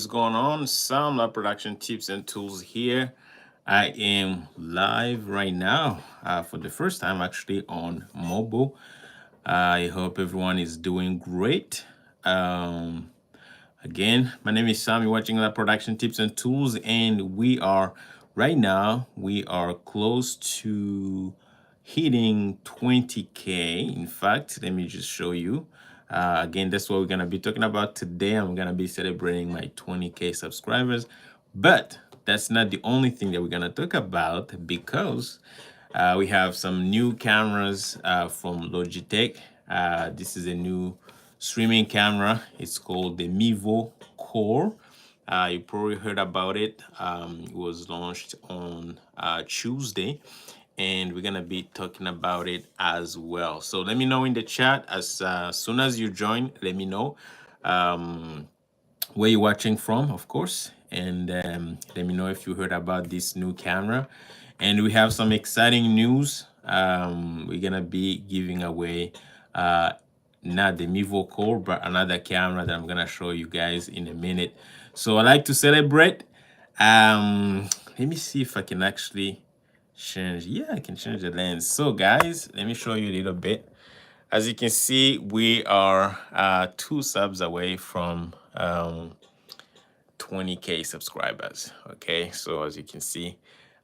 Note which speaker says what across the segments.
Speaker 1: going on? Some lab production tips and tools here. I am live right now for the first time actually on mobile. I hope everyone is doing great. Again, my name is Sam. You're watching lab production tips and tools, and we are close to hitting 20K. In fact, let me just show you. Again, that's what we're going to be talking about today. I'm going to be celebrating my 20K subscribers. But that's not the only thing that we're going to talk about, because we have some new cameras from Logitech. This is a new streaming camera. It's called the Mevo Core. You probably heard about it. It was launched on Tuesday, and we're gonna be talking about it as well. So let me know in the chat as soon as you join. Let me know where you're watching from, of course, and let me know if you heard about this new camera. And we have some exciting news. We're gonna be giving away not the Mevo Core, but another camera that I'm gonna show you guys in a minute. So I like to celebrate. Let me see if I can actually change. Yeah, I can change the lens. So guys, let me show you a little bit. As you can see, we are 2 subs away from 20K subscribers. Okay, so as you can see,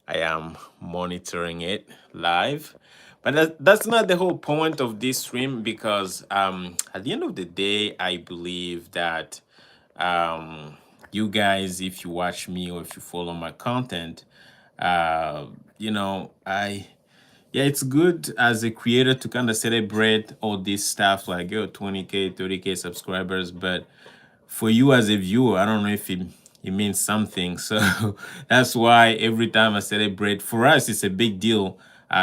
Speaker 1: I am monitoring it live. But that's not the whole point of this stream, because at the end of the day, I believe that you guys, if you watch me or if you follow my content, you know, yeah, it's good as a creator to kind of celebrate all this stuff like, yo, 20K, 30K subscribers. But for you as a viewer, I don't know if it means something. So that's why every time I celebrate, for us, it's a big deal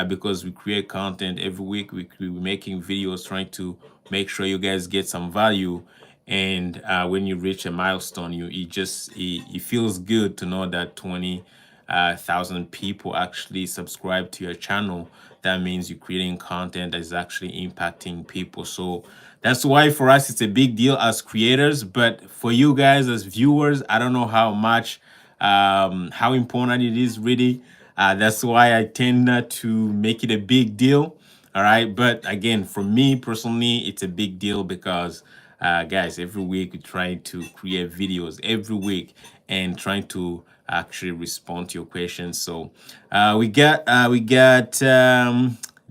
Speaker 1: because we create content every week. We're making videos trying to make sure you guys get some value. And when you reach a milestone, it feels good to know that 20,000 people actually subscribe to your channel. That means you're creating content that is actually impacting people. So that's why for us it's a big deal as creators. But for you guys as viewers, I don't know how much how important it is really. That's why I tend not to make it a big deal. All right, but again, for me personally, it's a big deal because guys, every week we try to create videos every week and trying to actually respond to your questions. So we got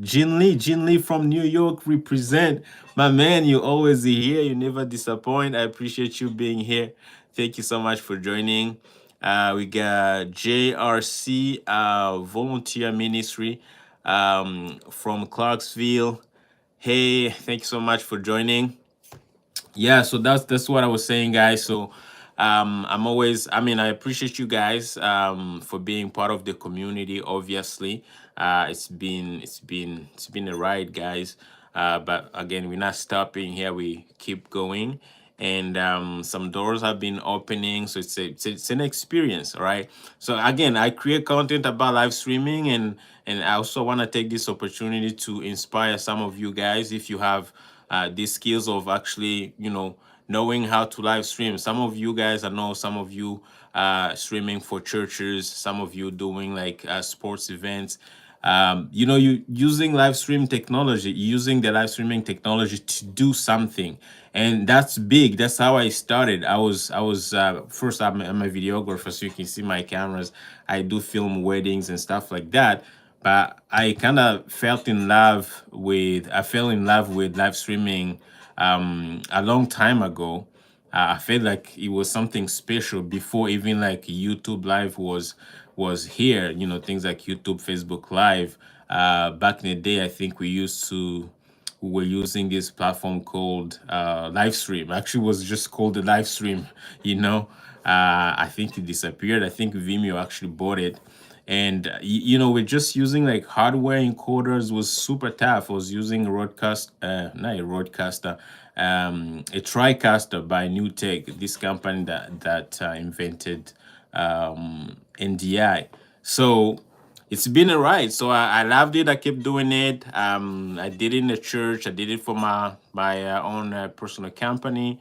Speaker 1: Jin Lee from New York. Represent, my man. You always here, you never disappoint. I appreciate you being here. Thank you so much for joining. We got JRC Volunteer Ministry from Clarksville. Hey, thank you so much for joining. Yeah, so that's what I was saying, guys. So I'm always, I mean, I appreciate you guys for being part of the community. Obviously, it's been a ride, guys. But again, we're not stopping here. We keep going, and some doors have been opening. So it's an experience, all right? So again, I create content about live streaming, and I also want to take this opportunity to inspire some of you guys. If you have these skills of actually, you know, knowing how to live stream. Some of you guys, I know some of you streaming for churches, some of you doing like sports events. You know, you using live stream technology, using the live streaming technology to do something, and that's big. That's how I started. I was first, I'm a videographer, so you can see my cameras. I do film weddings and stuff like that. But I kind of fell in love with live streaming a long time ago. I felt like it was something special before even like YouTube Live was here. You know, things like YouTube, Facebook Live. Back in the day, I think we were using this platform called Livestream. Actually, it was just called the Livestream. You know, I think it disappeared. I think Vimeo actually bought it. And you know, we're just using like hardware encoders was super tough. I was using a not a roadcaster, a TriCaster by New Tech, this company that invented NDI. So it's been a ride. So I loved it. I kept doing it. I did it in the church. I did it for my own personal company,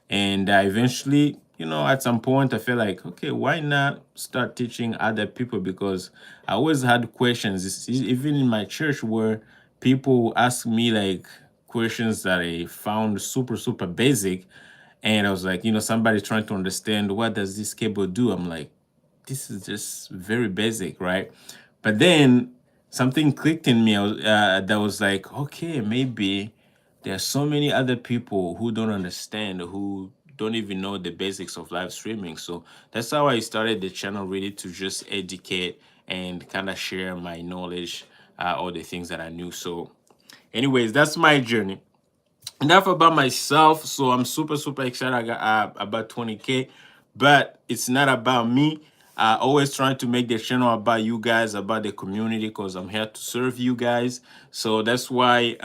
Speaker 1: and eventually at some point I feel like, okay, why not start teaching other people? Because I always had questions, even in my church, where people ask me like questions that I found super, super basic. And I was like, somebody trying to understand, what does this cable do? I'm like, this is just very basic, right? But then something clicked in me. That was like, okay, maybe there are so many other people who don't understand, who don't even know the basics of live streaming. So that's how I started the channel, really, to just educate and kind of share my knowledge, all the things that I knew. So anyways, that's my journey. Enough about myself. So I'm super, super excited. I got about 20K, but it's not about me. Always trying to make the channel about you guys, about the community, because I'm here to serve you guys. So that's why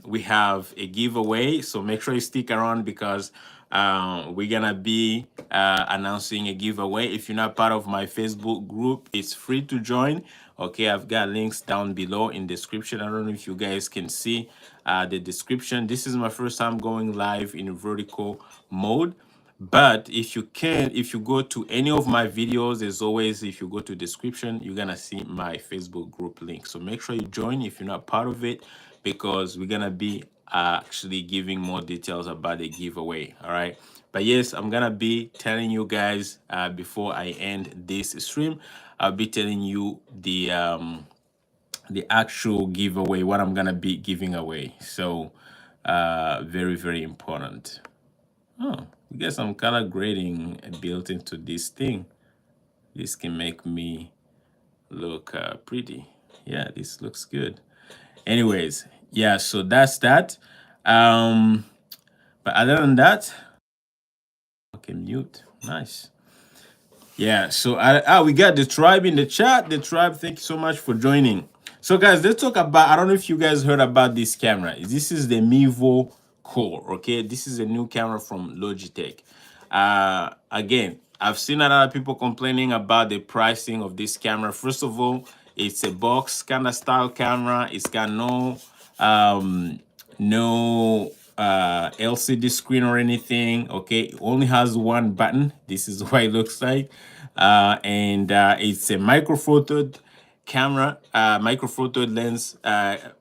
Speaker 1: we have a giveaway. So make sure you stick around, because we're gonna be announcing a giveaway. If you're not part of my Facebook group, it's free to join. Okay, I've got links down below in description. I don't know if you guys can see the description. This is my first time going live in vertical mode. But if you go to any of my videos, as always, if you go to description, you're gonna see my Facebook group link. So make sure you join if you're not part of it, because we're gonna be actually giving more details about the giveaway. All right. But yes, I'm gonna be telling you guys before I end this stream. I'll be telling you the actual giveaway, what I'm gonna be giving away. So very, very important. Oh, I guess some color grading built into this thing. This can make me look pretty. Yeah, this looks good. Anyways, yeah, so that's that. But other than that, okay, mute. Nice. Yeah, so we got the tribe in the chat. The tribe, thank you so much for joining. So guys, let's talk about, I don't know if you guys heard about this camera. This is the Mevo Core, okay? This is a new camera from Logitech. Again, I've seen a lot of people complaining about the pricing of this camera. First of all, it's a box kind of style camera. It's got no LCD screen or anything. Okay, it only has one button. This is what it looks like. And it's a micro four third camera, micro four third lens,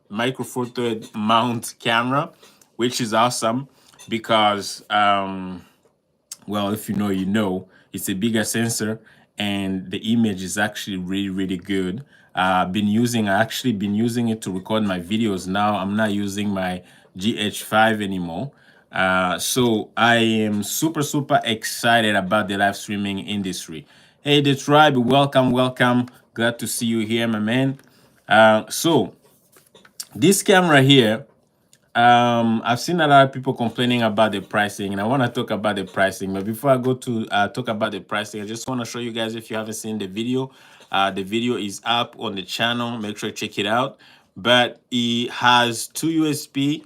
Speaker 1: micro four third mount camera, which is awesome because well, if you know, you know, it's a bigger sensor and the image is actually really, really good. I actually been using it to record my videos. Now I'm not using my GH5 anymore. So I am super, super excited about the live streaming industry. Hey, the tribe, welcome, welcome. Glad to see you here, my man. So this camera here, I've seen a lot of people complaining about the pricing, and I want to talk about the pricing. But before I go to talk about the pricing, I just want to show you guys, if you haven't seen the video is up on the channel. Make sure to check it out. But it has two USB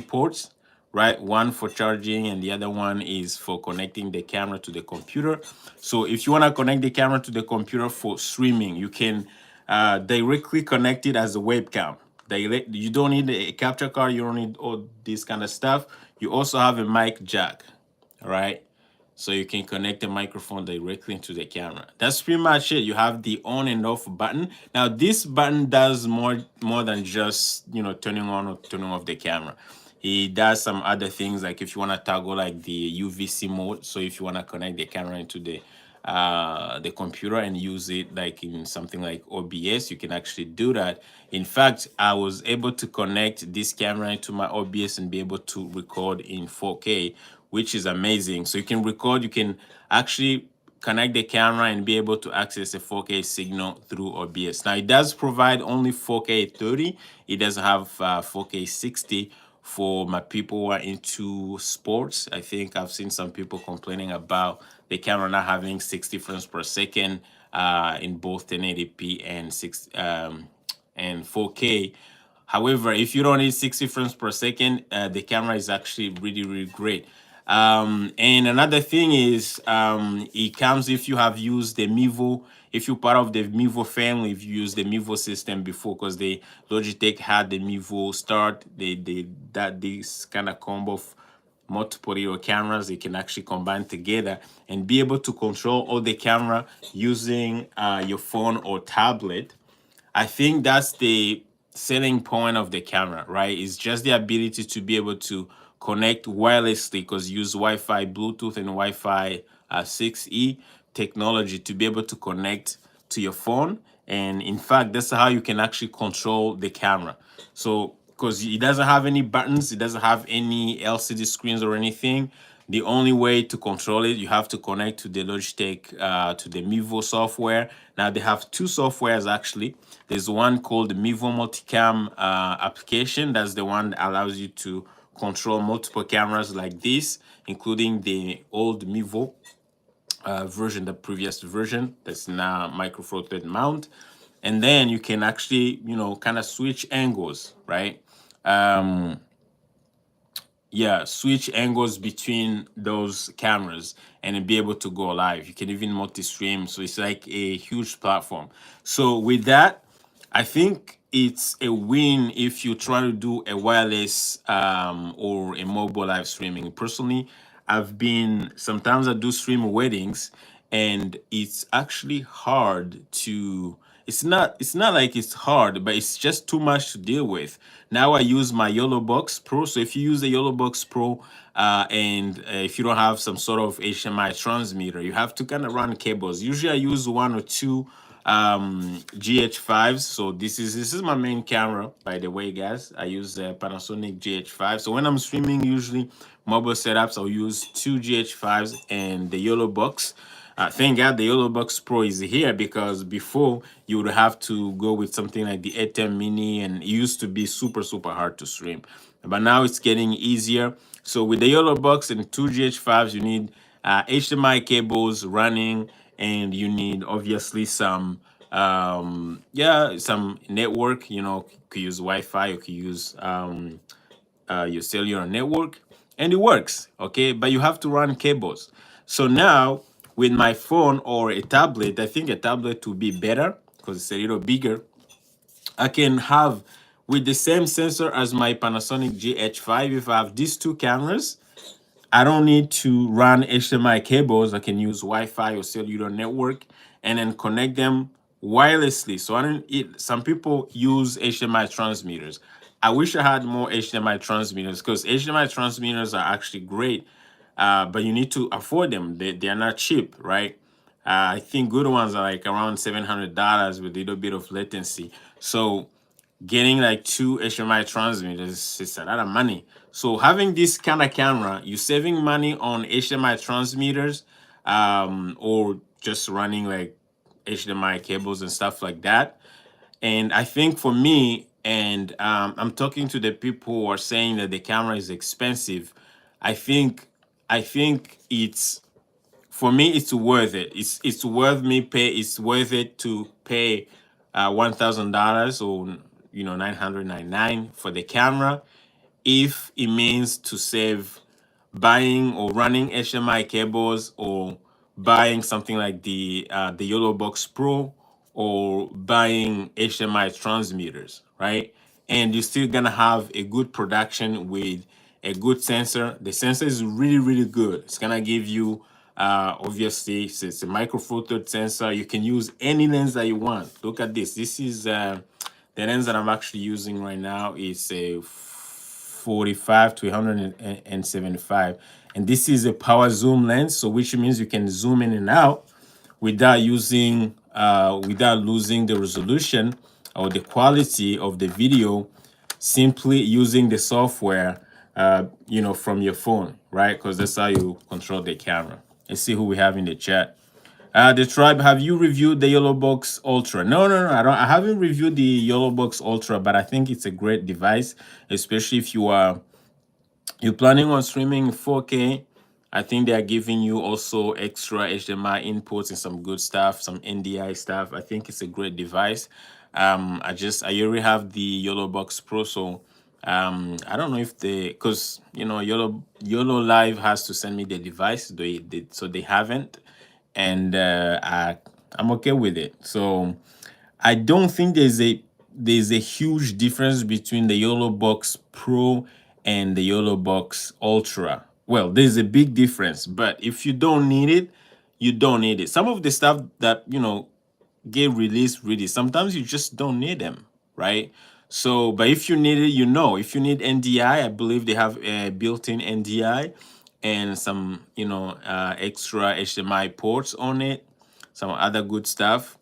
Speaker 1: ports, right? One for charging, and the other one is for connecting the camera to the computer. So if you want to connect the camera to the computer for streaming, you can directly connect it as a webcam. You don't need a capture card. You don't need all this kind of stuff. You also have a mic jack, all right? So you can connect the microphone directly into the camera. That's pretty much it. You have the on and off button. Now this button does more than just, turning on or turning off the camera. It does some other things, like if you want to toggle like the UVC mode. So if you want to connect the camera into the computer and use it like in something like OBS, you can actually do that. In fact, I was able to connect this camera into my OBS and be able to record in 4K, which is amazing. So you can record, you can actually connect the camera and be able to access a 4K signal through OBS. Now it does provide only 4K 30. It doesn't have 4K 60 for my people who are into sports. I think I've seen some people complaining about the camera not having 60 frames per second in both 1080p and 4K. However, if you don't need 60 frames per second, the camera is actually really, really great. And another thing is, it comes if you have used the Mevo, if you're part of the Mevo family, if you used the Mevo system before, because Logitech had the Mevo Start, this kind of combo multiple little cameras you can actually combine together and be able to control all the camera using your phone or tablet. I think that's the selling point of the camera, right? It's just the ability to be able to connect wirelessly, because use Wi-Fi, Bluetooth, and Wi-Fi 6E technology to be able to connect to your phone. And in fact, that's how you can actually control the camera. So, because it doesn't have any buttons, it doesn't have any LCD screens or anything. The only way to control it, you have to connect to the Logitech, to the Mevo software. Now they have two softwares actually. There's one called the Mevo Multicam application. That's the one that allows you to control multiple cameras like this, including the old Mevo version, the previous version that's now micro four thread mount. And then you can actually, kind of switch angles, right? Yeah, switch angles between those cameras and be able to go live. You can even multi-stream, so it's like a huge platform. So with that, I think it's a win if you try to do a wireless or a mobile live streaming. Personally, sometimes I do stream weddings, and it's actually hard to, it's not like it's hard, but it's just too much to deal with. Now I use my YOLO Box Pro. So if you use the YOLO Box Pro, and if you don't have some sort of HMI transmitter, you have to kind of run cables. Usually I use one or two GH5s. So this is my main camera, by the way, guys. I use the Panasonic GH5. So when I'm streaming, usually mobile setups, I'll use two GH5s and the YOLO Box. Thank God the YOLO Box Pro is here, because before you would have to go with something like the A10 Mini, and it used to be super, super hard to stream. But now it's getting easier. So with the YOLO Box and two GH5s, you need HDMI cables running, and you need obviously some some network. You could use Wi-Fi, you could use your cellular network, and it works, okay? But you have to run cables. So now with my phone or a tablet, I think a tablet would be better because it's a little bigger. I can have, with the same sensor as my Panasonic GH5, if I have these two cameras, I don't need to run HDMI cables. I can use Wi-Fi or cellular network and then connect them wirelessly. So I don't. Some people use HDMI transmitters. I wish I had more HDMI transmitters, because HDMI transmitters are actually great, but you need to afford them. They are not cheap, right? I think good ones are like around $700 with a little bit of latency. So getting like two HDMI transmitters is a lot of money. So having this kind of camera, you're saving money on HDMI transmitters, or just running like HDMI cables and stuff like that. And I think for me, and I'm talking to the people who are saying that the camera is expensive. I think it's, for me, it's worth it. It's worth me pay. It's worth it to pay $1,000, or $999 for the camera, if it means to save buying or running HDMI cables, or buying something like the YOLO Box Pro, or buying HDMI transmitters, right? And you're still gonna have a good production with a good sensor. The sensor is really, really good. It's gonna give you, obviously, it's a micro four third sensor. You can use any lens that you want. Look at this. This is the lens that I'm actually using right now. Is a 45 to 175, and this is a power zoom lens, so which means you can zoom in and out without using without losing the resolution or the quality of the video, simply using the software from your phone, right? Because that's how you control the camera. Let's see who we have in the chat. The tribe, have you reviewed the YOLO Box Ultra? No, I haven't reviewed the YOLO Box Ultra, but I think it's a great device, especially if you're planning on streaming 4K. I think they are giving you also extra HDMI inputs and some good stuff, some NDI stuff. I think it's a great device. I already have the YOLO Box Pro, so I don't know if because YOLO Live has to send me the device. So they haven't, and I'm okay with it. So I don't think there's a huge difference between the YOLO Box Pro and the YOLO Box Ultra. well, there's a big difference. But if you don't need it, you don't need it. Some of the stuff that get released really, sometimes you just don't need them, right? So, but if you need it, if you need NDI, I believe they have a built-in NDI and some extra HDMI ports on it, some other good stuff.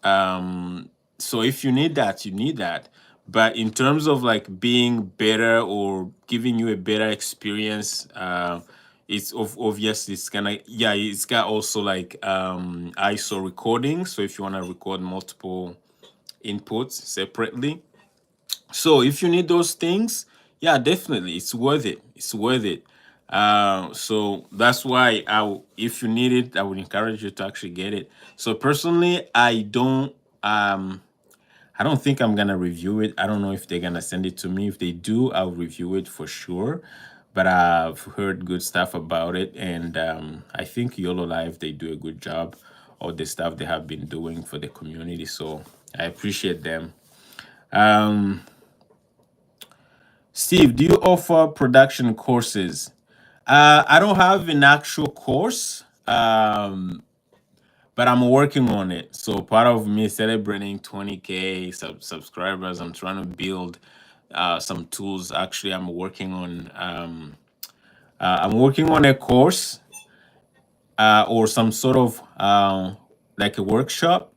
Speaker 1: So if you need that, you need that. But in terms of like being better or giving you a better experience, it's obviously it's gonna, yeah, it's got also like ISO recording. So if you want to record multiple inputs separately, so if you need those things, yeah, definitely, it's worth it. It's worth it. So that's why if you need it, I would encourage you to actually get it. So personally, I don't think I'm gonna review it. I don't know if they're gonna send it to me. If they do, I'll review it for sure. But I've heard good stuff about it, and I think YOLO Live, they do a good job of the stuff they have been doing for the community. So I appreciate them. Steve, do you offer production courses? I don't have an actual course, but I'm working on it. So part of me celebrating 20K subscribers, I'm trying to build some tools. Actually, I'm working on a course or some sort of like a workshop,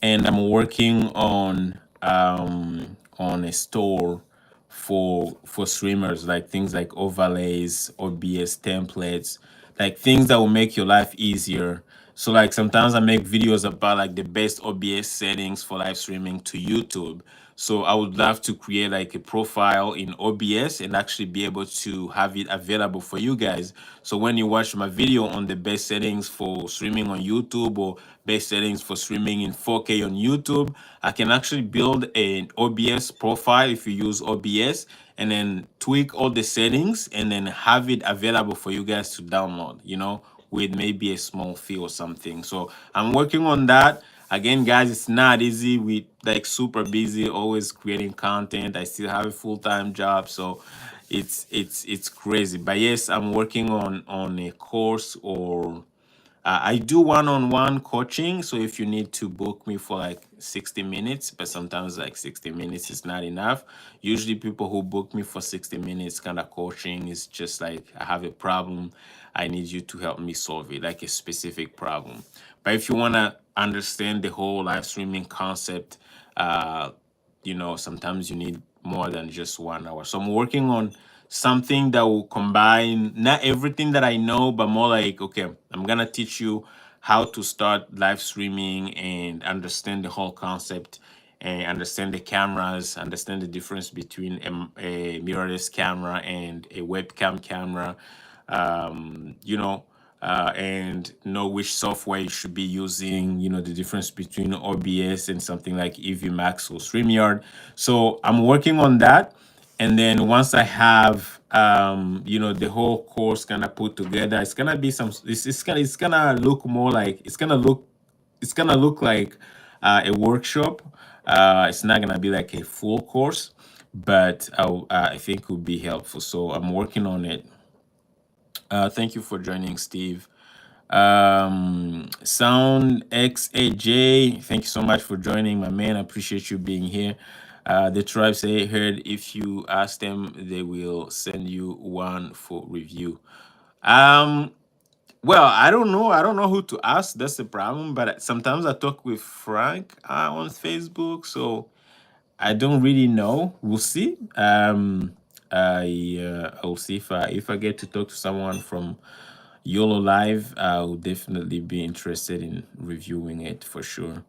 Speaker 1: and I'm working on a store for streamers, like things like overlays, OBS templates, like things that will make your life easier. So like sometimes I make videos about like the best OBS settings for live streaming to YouTube. So I would love to create like a profile in OBS and actually be able to have it available for you guys. So when you watch my video on the best settings for streaming on YouTube or best settings for streaming in 4K on YouTube, I can actually build an OBS profile if you use OBS, and then tweak all the settings and then have it available for you guys to download, with maybe a small fee or something. So I'm working on that. Again, guys, it's not easy. We like super busy, always creating content. I still have a full-time job, so it's crazy. But yes, I'm working on a course, or I do one-on-one coaching. So if you need to book me for like 60 minutes, but sometimes like 60 minutes is not enough. Usually people who book me for 60 minutes kind of coaching is just like, I have a problem, I need you to help me solve it, like a specific problem. But if you want to understand the whole live streaming concept, sometimes you need more than just 1 hour. So I'm working on something that will combine not everything that I know, but more like, okay, I'm gonna teach you how to start live streaming and understand the whole concept and understand the cameras, understand the difference between a mirrorless camera and a webcam camera, and know which software you should be using, the difference between OBS and something like EV Max or StreamYard. So I'm working on that. And then once I have, the whole course kind of put together, it's gonna be it's gonna look more like, it's gonna look like a workshop. It's not gonna be like a full course, but I think it would be helpful. So I'm working on it. Thank you for joining, Steve. Sound XAJ, thank you so much for joining, my man. I appreciate you being here. The tribe say, heard if you ask them, they will send you one for review. Well, I don't know. I don't know who to ask. That's the problem. But sometimes I talk with Frank on Facebook, so I don't really know. We'll see. I'll see if I get to talk to someone from YOLO Live. I'll definitely be interested in reviewing it for sure.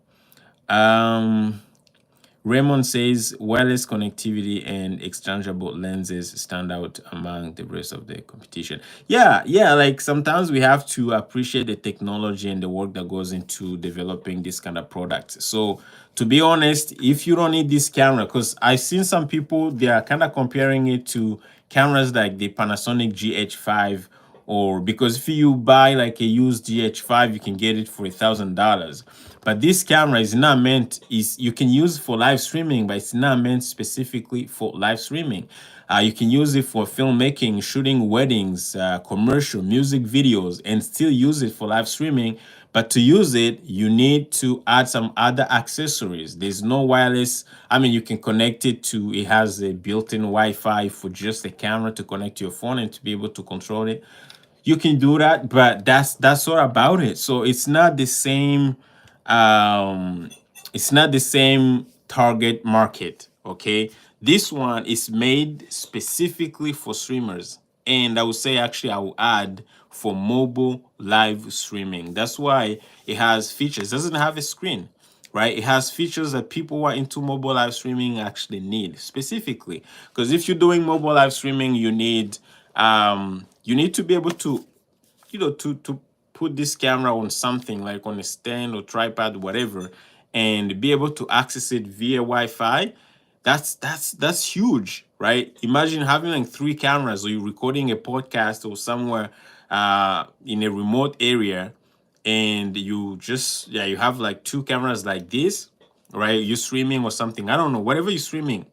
Speaker 1: Raymond says wireless connectivity and exchangeable lenses stand out among the rest of the competition. Yeah, like sometimes we have to appreciate the technology and the work that goes into developing this kind of product. So to be honest, if you don't need this camera, because I've seen some people, they are kind of comparing it to cameras like the Panasonic GH5, or because if you buy like a used GH5, you can get it for $1,000. But this camera is not meant, you can use for live streaming, but it's not meant specifically for live streaming. You can use it for filmmaking, shooting weddings, commercial, music videos, and still use it for live streaming. But to use it, you need to add some other accessories. There's no wireless. I mean, you can connect it to, it has a built-in Wi-Fi for just the camera to connect to your phone and to be able to control it. You can do that, but that's all about it. So it's not the same, um it's not the same target market. Okay, this one is made specifically for streamers, and I would say, actually, I will add, for mobile live streaming. That's why it has features. It doesn't have a screen, right? It has features that people who are into mobile live streaming actually need specifically. Because if you're doing mobile live streaming, you need to be able to, to put this camera on something like on a stand or tripod, whatever, and be able to access it via Wi-Fi. That's huge, right? Imagine having like three cameras, or you're recording a podcast or somewhere in a remote area, and you just, yeah, you have like two cameras like this, right? You're streaming or something, I don't know, whatever you're streaming,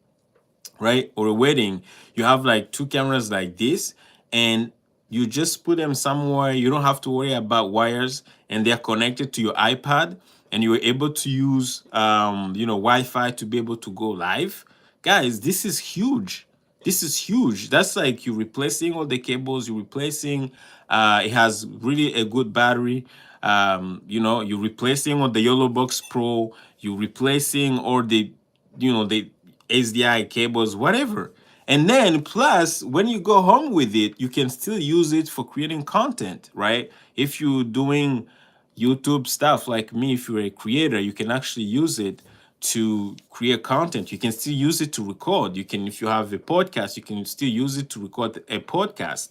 Speaker 1: right? Or a wedding, you have like two cameras like this, and you just put them somewhere. You don't have to worry about wires, and they're connected to your iPad, and you're able to use Wi-Fi to be able to go live. Guys, this is huge. This is huge. That's like you're replacing all the cables, you're replacing, it has really a good battery. You're replacing all the YOLO Box Pro, you're replacing all the HDI cables, whatever. And then plus, when you go home with it, you can still use it for creating content, right? If you're doing YouTube stuff like me, if you're a creator, you can actually use it to create content. You can still use it to record. You can, if you have a podcast, you can still use it to record a podcast.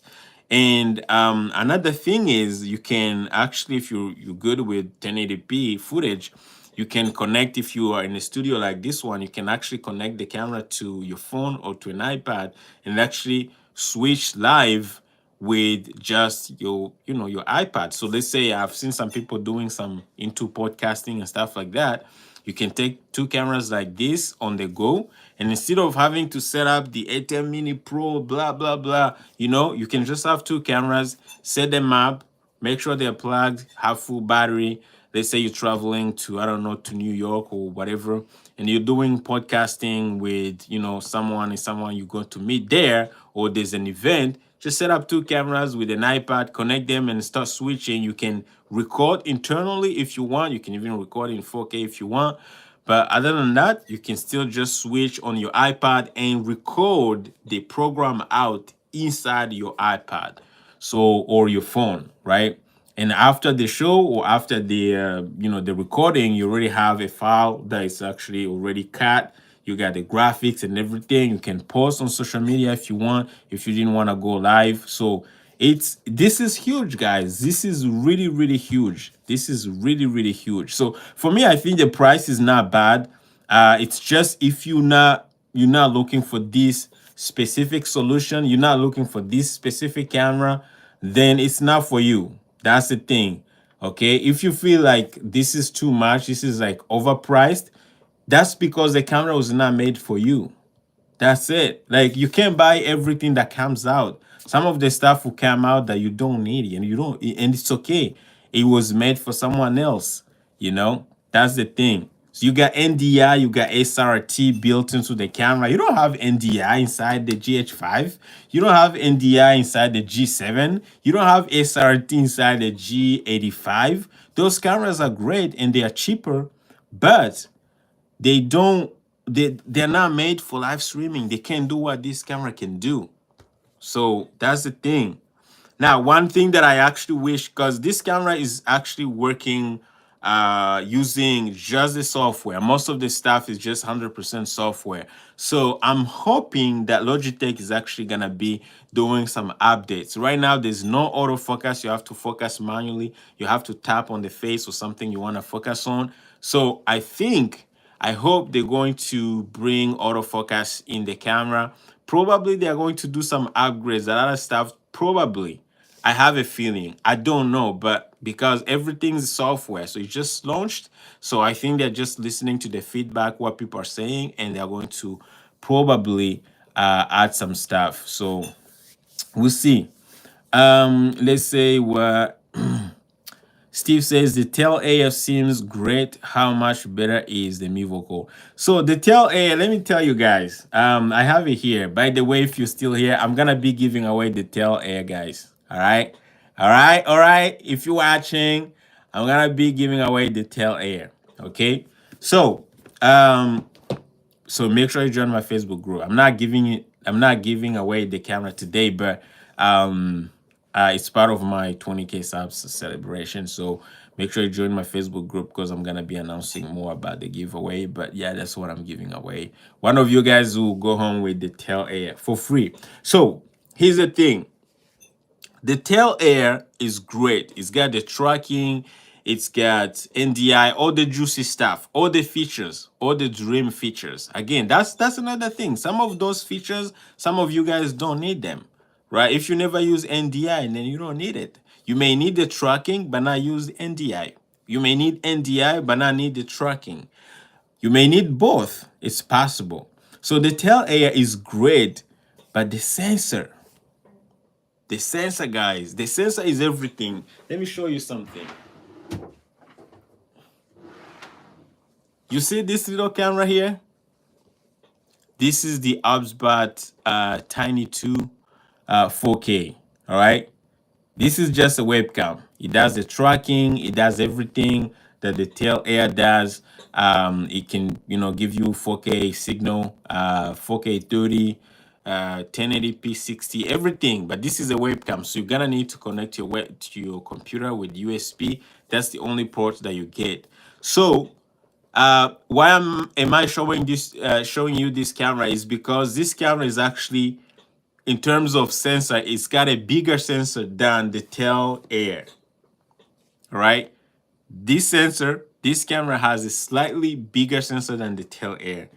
Speaker 1: And another thing is, you can actually, if you're good with 1080p footage, you can connect, if you are in a studio like this one, you can actually connect the camera to your phone or to an iPad and actually switch live with just your iPad. So let's say I've seen some people doing some into podcasting and stuff like that. You can take two cameras like this on the go, and instead of having to set up the ATEM Mini Pro, blah blah blah, you can just have two cameras, set them up, make sure they're plugged, have full battery. Let's say you're traveling to, I don't know, to New York or whatever, and you're doing podcasting with, someone you're going to meet there, or there's an event. Just set up two cameras with an iPad, connect them, and start switching. You can record internally if you want. You can even record in 4K if you want. But other than that, you can still just switch on your iPad and record the program out inside your iPad, so, or your phone, right? And after the show, or after the recording, you already have a file that is actually already cut. You got the graphics and everything. You can post on social media if you want, if you didn't want to go live. So this is huge, guys. This is really, really huge. This is really, really huge. So for me, I think the price is not bad. It's just, if you're not looking for this specific solution, you're not looking for this specific camera, then it's not for you. That's the thing. Okay, if you feel like this is too much, this is like overpriced, that's because the camera was not made for you. That's it. Like, you can't buy everything that comes out. Some of the stuff will come out that you don't need, and you don't, and it's okay. It was made for someone else. That's the thing. So you got NDI, you got SRT built into the camera. You don't have NDI inside the GH5. You don't have NDI inside the G7. You don't have SRT inside the G85. Those cameras are great and they are cheaper, but they don't they're not made for live streaming. They can't do what this camera can do. So that's the thing. Now, one thing that I actually wish, because this camera is actually working using just the software. Most of the stuff is just 100% software. So I'm hoping that Logitech is actually going to be doing some updates. Right now, there's no autofocus. You have to focus manually. You have to tap on the face or something you want to focus on. So I hope they're going to bring autofocus in the camera. Probably they're going to do some upgrades, a lot of stuff, probably. I have a feeling. I don't know, but because everything's software, so it's just launched. So I think they're just listening to the feedback, what people are saying, and they're going to probably add some stuff. So we'll see. Let's say what Steve says, the Tail AF seems great. How much better is the Mevo Core? So the Tail AF, let me tell you guys, I have it here. By the way, if you're still here, I'm gonna be giving away the Tail AF, guys. All right, all right. If you're watching, I'm gonna be giving away the Tail AF. Okay, so so make sure you join my Facebook group. I'm not giving away the camera today, but it's part of my 20K subs celebration. So make sure you join my Facebook group because I'm gonna be announcing more about the giveaway. But yeah, that's what I'm giving away. One of you guys will go home with the Tail AF for free. So here's the thing. The Tail Air is great. It's got the tracking, it's got NDI, all the juicy stuff, all the features, all the dream features. Again, that's another thing. Some of those features, some of you guys don't need them, right? If you never use NDI, then you don't need it. You may need the tracking, but not use NDI. You may need NDI, but not need the tracking. You may need both. It's possible. So the Tail Air is great, but the sensor, guys, the sensor is everything. Let me show you something. You see this little camera here? This is the Obsbot Tiny 2 4K, all right? This is just a webcam. It does the tracking, it does everything that the Tail Air does. It can, give you 4K signal, 4K 30, 1080p 60, everything. But this is a webcam, so you're gonna need to connect your web to your computer with USB. That's the only port that you get. So why am I showing you this camera is because this camera is actually, in terms of sensor, it's got a bigger sensor than the Tail Air. All right, this camera has a slightly bigger sensor than the Tail Air,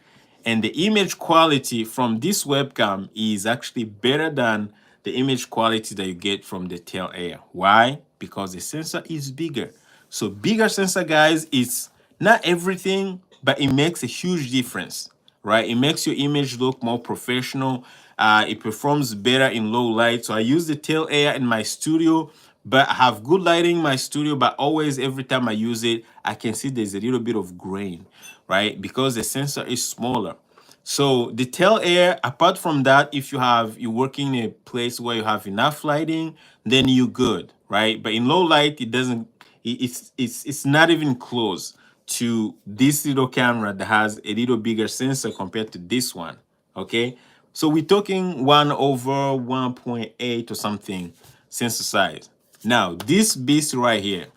Speaker 1: and the image quality from this webcam is actually better than the image quality that you get from the Tail Air. Why? Because the sensor is bigger. So bigger sensor, guys, it's not everything, but it makes a huge difference, right? It makes your image look more professional. It performs better in low light. So I use the Tail Air in my studio, but I have good lighting in my studio, but always every time I use it, I can see there's a little bit of grain, right? Because the sensor is smaller. So the Tail Air, apart from that, if you're working in a place where you have enough lighting, then you're good, right? But in low light, it doesn't, it's not even close to this little camera that has a little bigger sensor compared to this one, okay? So we're talking 1/1.8 or something sensor size. Now, this beast right here,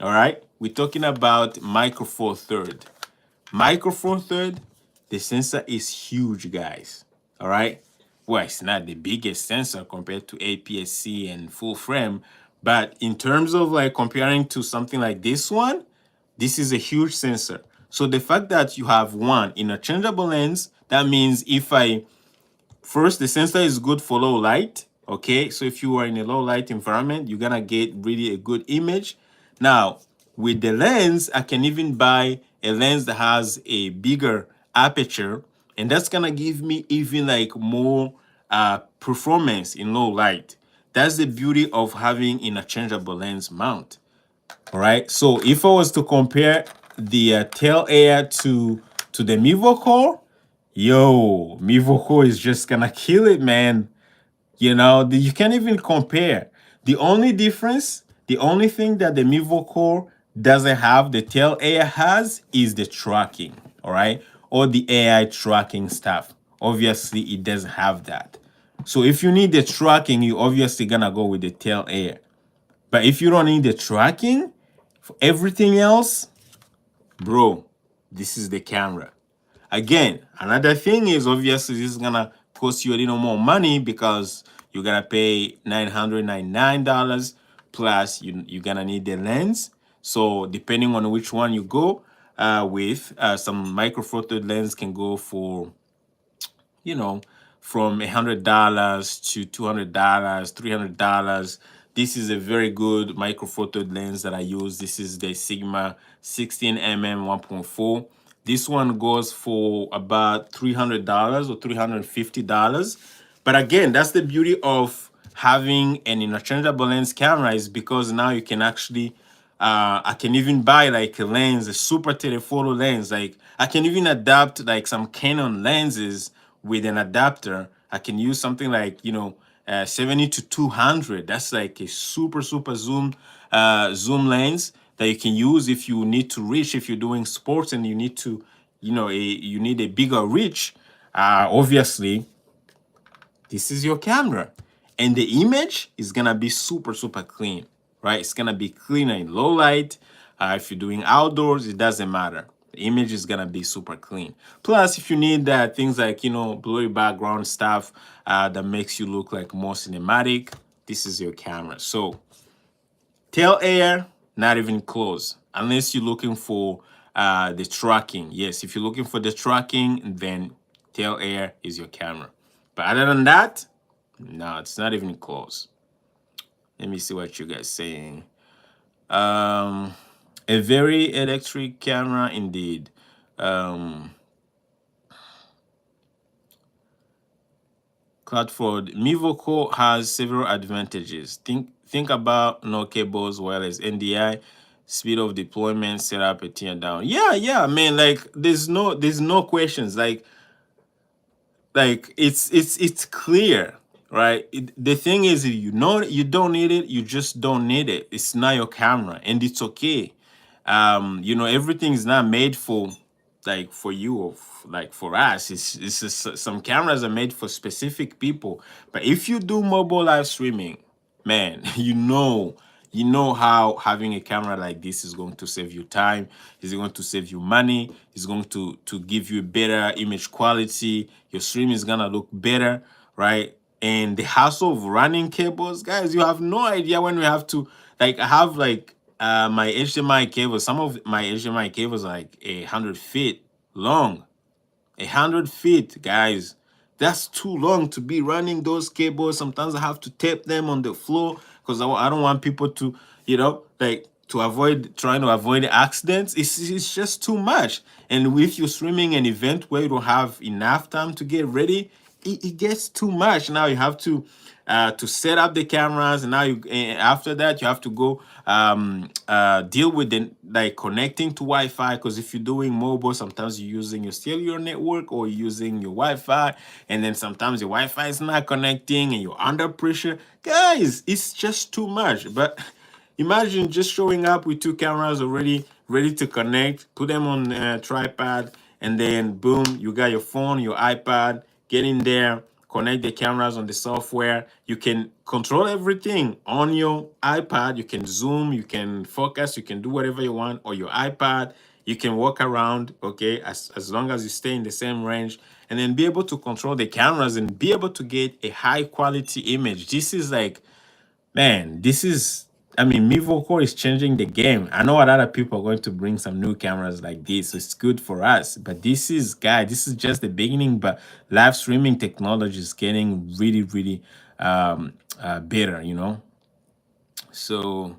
Speaker 1: all right, we're talking about Micro Four Third. Micro Four Third, the sensor is huge, guys, all right? Well, it's not the biggest sensor compared to APS-C and full frame, but in terms of like comparing to something like this one, this is a huge sensor. So the fact that you have one interchangeable lens, that means first, the sensor is good for low light, okay? So if you are in a low light environment, you're gonna get really a good image. Now, with the lens, I can even buy a lens that has a bigger aperture, and that's gonna give me even like more performance in low light. That's the beauty of having interchangeable lens mount. All right, so if I was to compare the Tail Air to the Mevo Core, yo, Mevo Core is just gonna kill it, man. You can't even compare. The only difference, the only thing that the Mevo Core doesn't have, the Tail Air has, is the tracking, all right? Or the AI tracking stuff. Obviously, it doesn't have that. So if you need the tracking, you're obviously gonna go with the Tail Air. But if you don't need the tracking, for everything else, bro, this is the camera. Again, another thing is obviously this is gonna cost you a little more money because you're gonna pay $999 plus you're gonna need the lens. So depending on which one you go with, some Micro Four Third lens can go for, from $100 to $200, $300. This is a very good Micro Four Third lens that I use. This is the Sigma 16mm 1.4. This one goes for about $300 or $350. But again, that's the beauty of having an interchangeable lens camera, is because now you can actually I can even buy like a lens, a super telephoto lens. Like I can even adapt like some Canon lenses with an adapter. I can use something like 70 to 200. That's like a super zoom lens that you can use if you need to reach, if you're doing sports and you need to, you need a bigger reach. Obviously, this is your camera, and the image is gonna be super clean, right? It's gonna be cleaner in low light. If you're doing outdoors, it doesn't matter. The image is gonna be super clean. Plus, if you need things like blurry background stuff that makes you look like more cinematic, this is your camera. So tail air, not even close, unless you're looking for the tracking. Yes, if you're looking for the tracking, then tail air is your camera. But other than that, no, it's not even close. Let me see what you guys saying. A very electric camera indeed. Cloudford, Mevo Core has several advantages. Think about no cables, wireless NDI, speed of deployment, setup, a tear down. Yeah, man. Like there's no questions. Like it's clear, right? The thing is, if you don't need it, you just don't need it. It's not your camera, and it's okay. Everything is not made for like for you or like for us. It's just some cameras are made for specific people. But if you do mobile live streaming, man, you know how having a camera like this is going to save you time, is going to save you money, is going to give you better image quality. Your stream is gonna look better, right? And the hassle of running cables, guys, you have no idea when we have to, like, I have like my HDMI cables. Some of my HDMI cables are like 100 feet long. 100 feet, guys. That's too long to be running those cables. Sometimes I have to tape them on the floor because I don't want people to, like trying to avoid accidents. It's just too much. And if you're streaming an event where you don't have enough time to get ready, it gets too much. Now you have to set up the cameras, and now after that you have to go deal with the like connecting to Wi-Fi, because if you're doing mobile, sometimes you're using your cellular network or you're using your Wi-Fi, and then sometimes your Wi-Fi is not connecting and you're under pressure. Guys, it's just too much. But imagine just showing up with two cameras already ready to connect, put them on a tripod, and then boom, you got your phone, your iPad, get in there, connect the cameras on the software. You can control everything on your iPad. You can zoom, you can focus, you can do whatever you want, or your iPad. You can walk around, okay, as long as you stay in the same range, and then be able to control the cameras and be able to get a high quality image. This is like, man, I mean, Mevo Core is changing the game. I know a lot of people are going to bring some new cameras like this, so it's good for us. But this is just the beginning. But live streaming technology is getting really better, So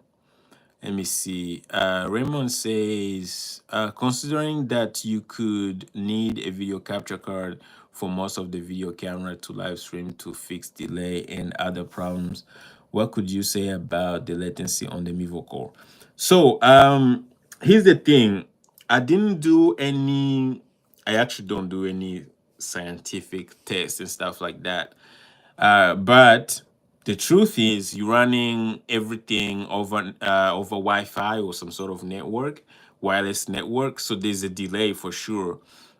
Speaker 1: let me see. Raymond says, considering that you could need a video capture card for most of the video camera to live stream to fix delay and other problems, what could you say about the latency on the Mevo Core? So here's the thing. I actually don't do any scientific tests and stuff like that. But the truth is, you're running everything over Wi-Fi or some sort of network, wireless network. So there's a delay for sure.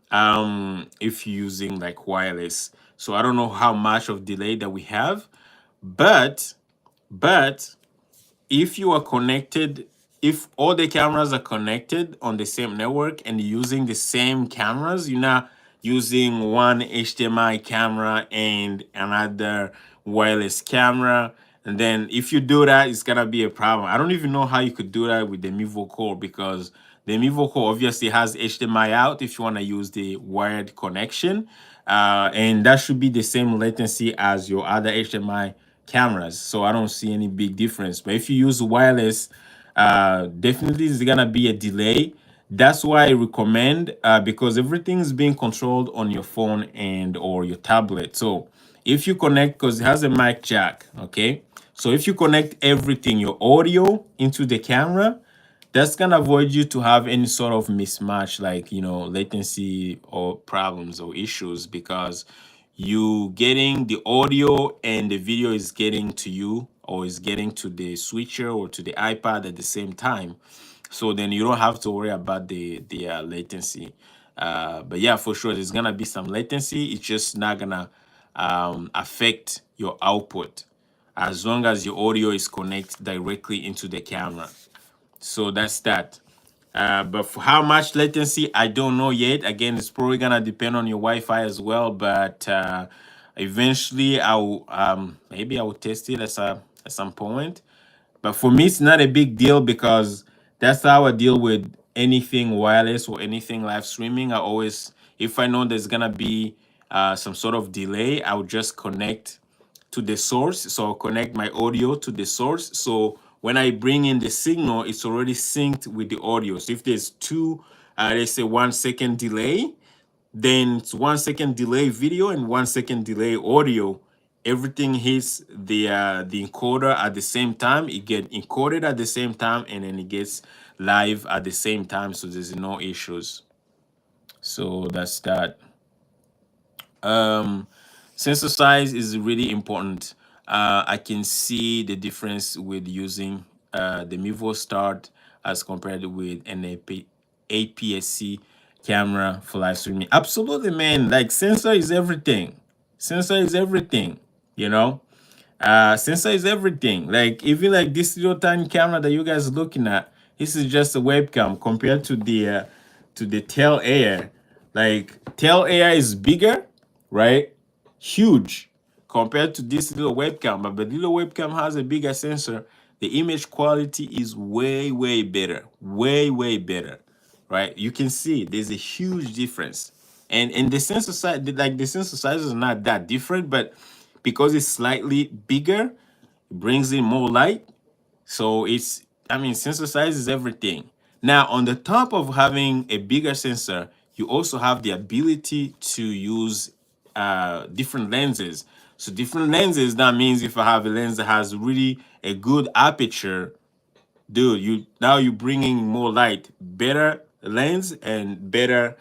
Speaker 1: If you're using like wireless, so I don't know how much of delay that we have, but but if you are connected, if all the cameras are connected on the same network and using the same cameras, you're not using one HDMI camera and another wireless camera. And then if you do that, it's gonna be a problem. I don't even know how you could do that with the Mevo Core, because the Mevo Core obviously has HDMI out if you want to use the wired connection. And that should be the same latency as your other HDMI cameras. So I don't see any big difference. But if you use wireless, definitely there's gonna be a delay That's why I recommend, because everything's being controlled on your phone and or your tablet. So if you connect, because it has a mic jack, okay? So if you connect everything, your audio into the camera, that's gonna avoid you to have any sort of mismatch, like, you know, latency or problems or issues, because you getting the audio and the video is getting to you or is getting to the switcher or to the iPad at the same time. So then you don't have to worry about the latency. But yeah, for sure, there's gonna be some latency. It's just not gonna affect your output as long as your audio is connected directly into the camera. So that's that. But for how much latency, I don't know yet. Again, it's probably gonna depend on your Wi-Fi as well. But eventually, I'll maybe I will test it at some point. But for me, it's not a big deal because that's how I deal with anything wireless or anything live streaming. I always, if I know there's gonna be some sort of delay, I'll just connect to the source. So I'll connect my audio to the source. So when I bring in the signal, it's already synced with the audio. So if there's two, let's say 1 second delay, then it's 1 second delay video and 1 second delay audio. Everything hits the encoder at the same time. It get encoded at the same time, and then it gets live at the same time. So there's no issues. So that's that. Sensor size is really important. I can see the difference with using the Mevo Start as compared with an APS-C camera for live streaming. Absolutely, man. Like, sensor is everything. Sensor is everything, you know? Sensor is everything. Like, even like this little tiny camera that you guys are looking at, this is just a webcam compared to the tail air. Like, tail air is bigger, right? Huge compared to this little webcam, but the little webcam has a bigger sensor. The image quality is way better, way better, right? You can see there's a huge difference. And the sensor size, like, the sensor size is not that different, but because it's slightly bigger, it brings in more light. So it's, I mean, sensor size is everything. Now, on the top of having a bigger sensor, you also have the ability to use different lenses. So different lenses, that means if I have a lens that has really a good aperture, dude, you're bringing more light. Better lens and better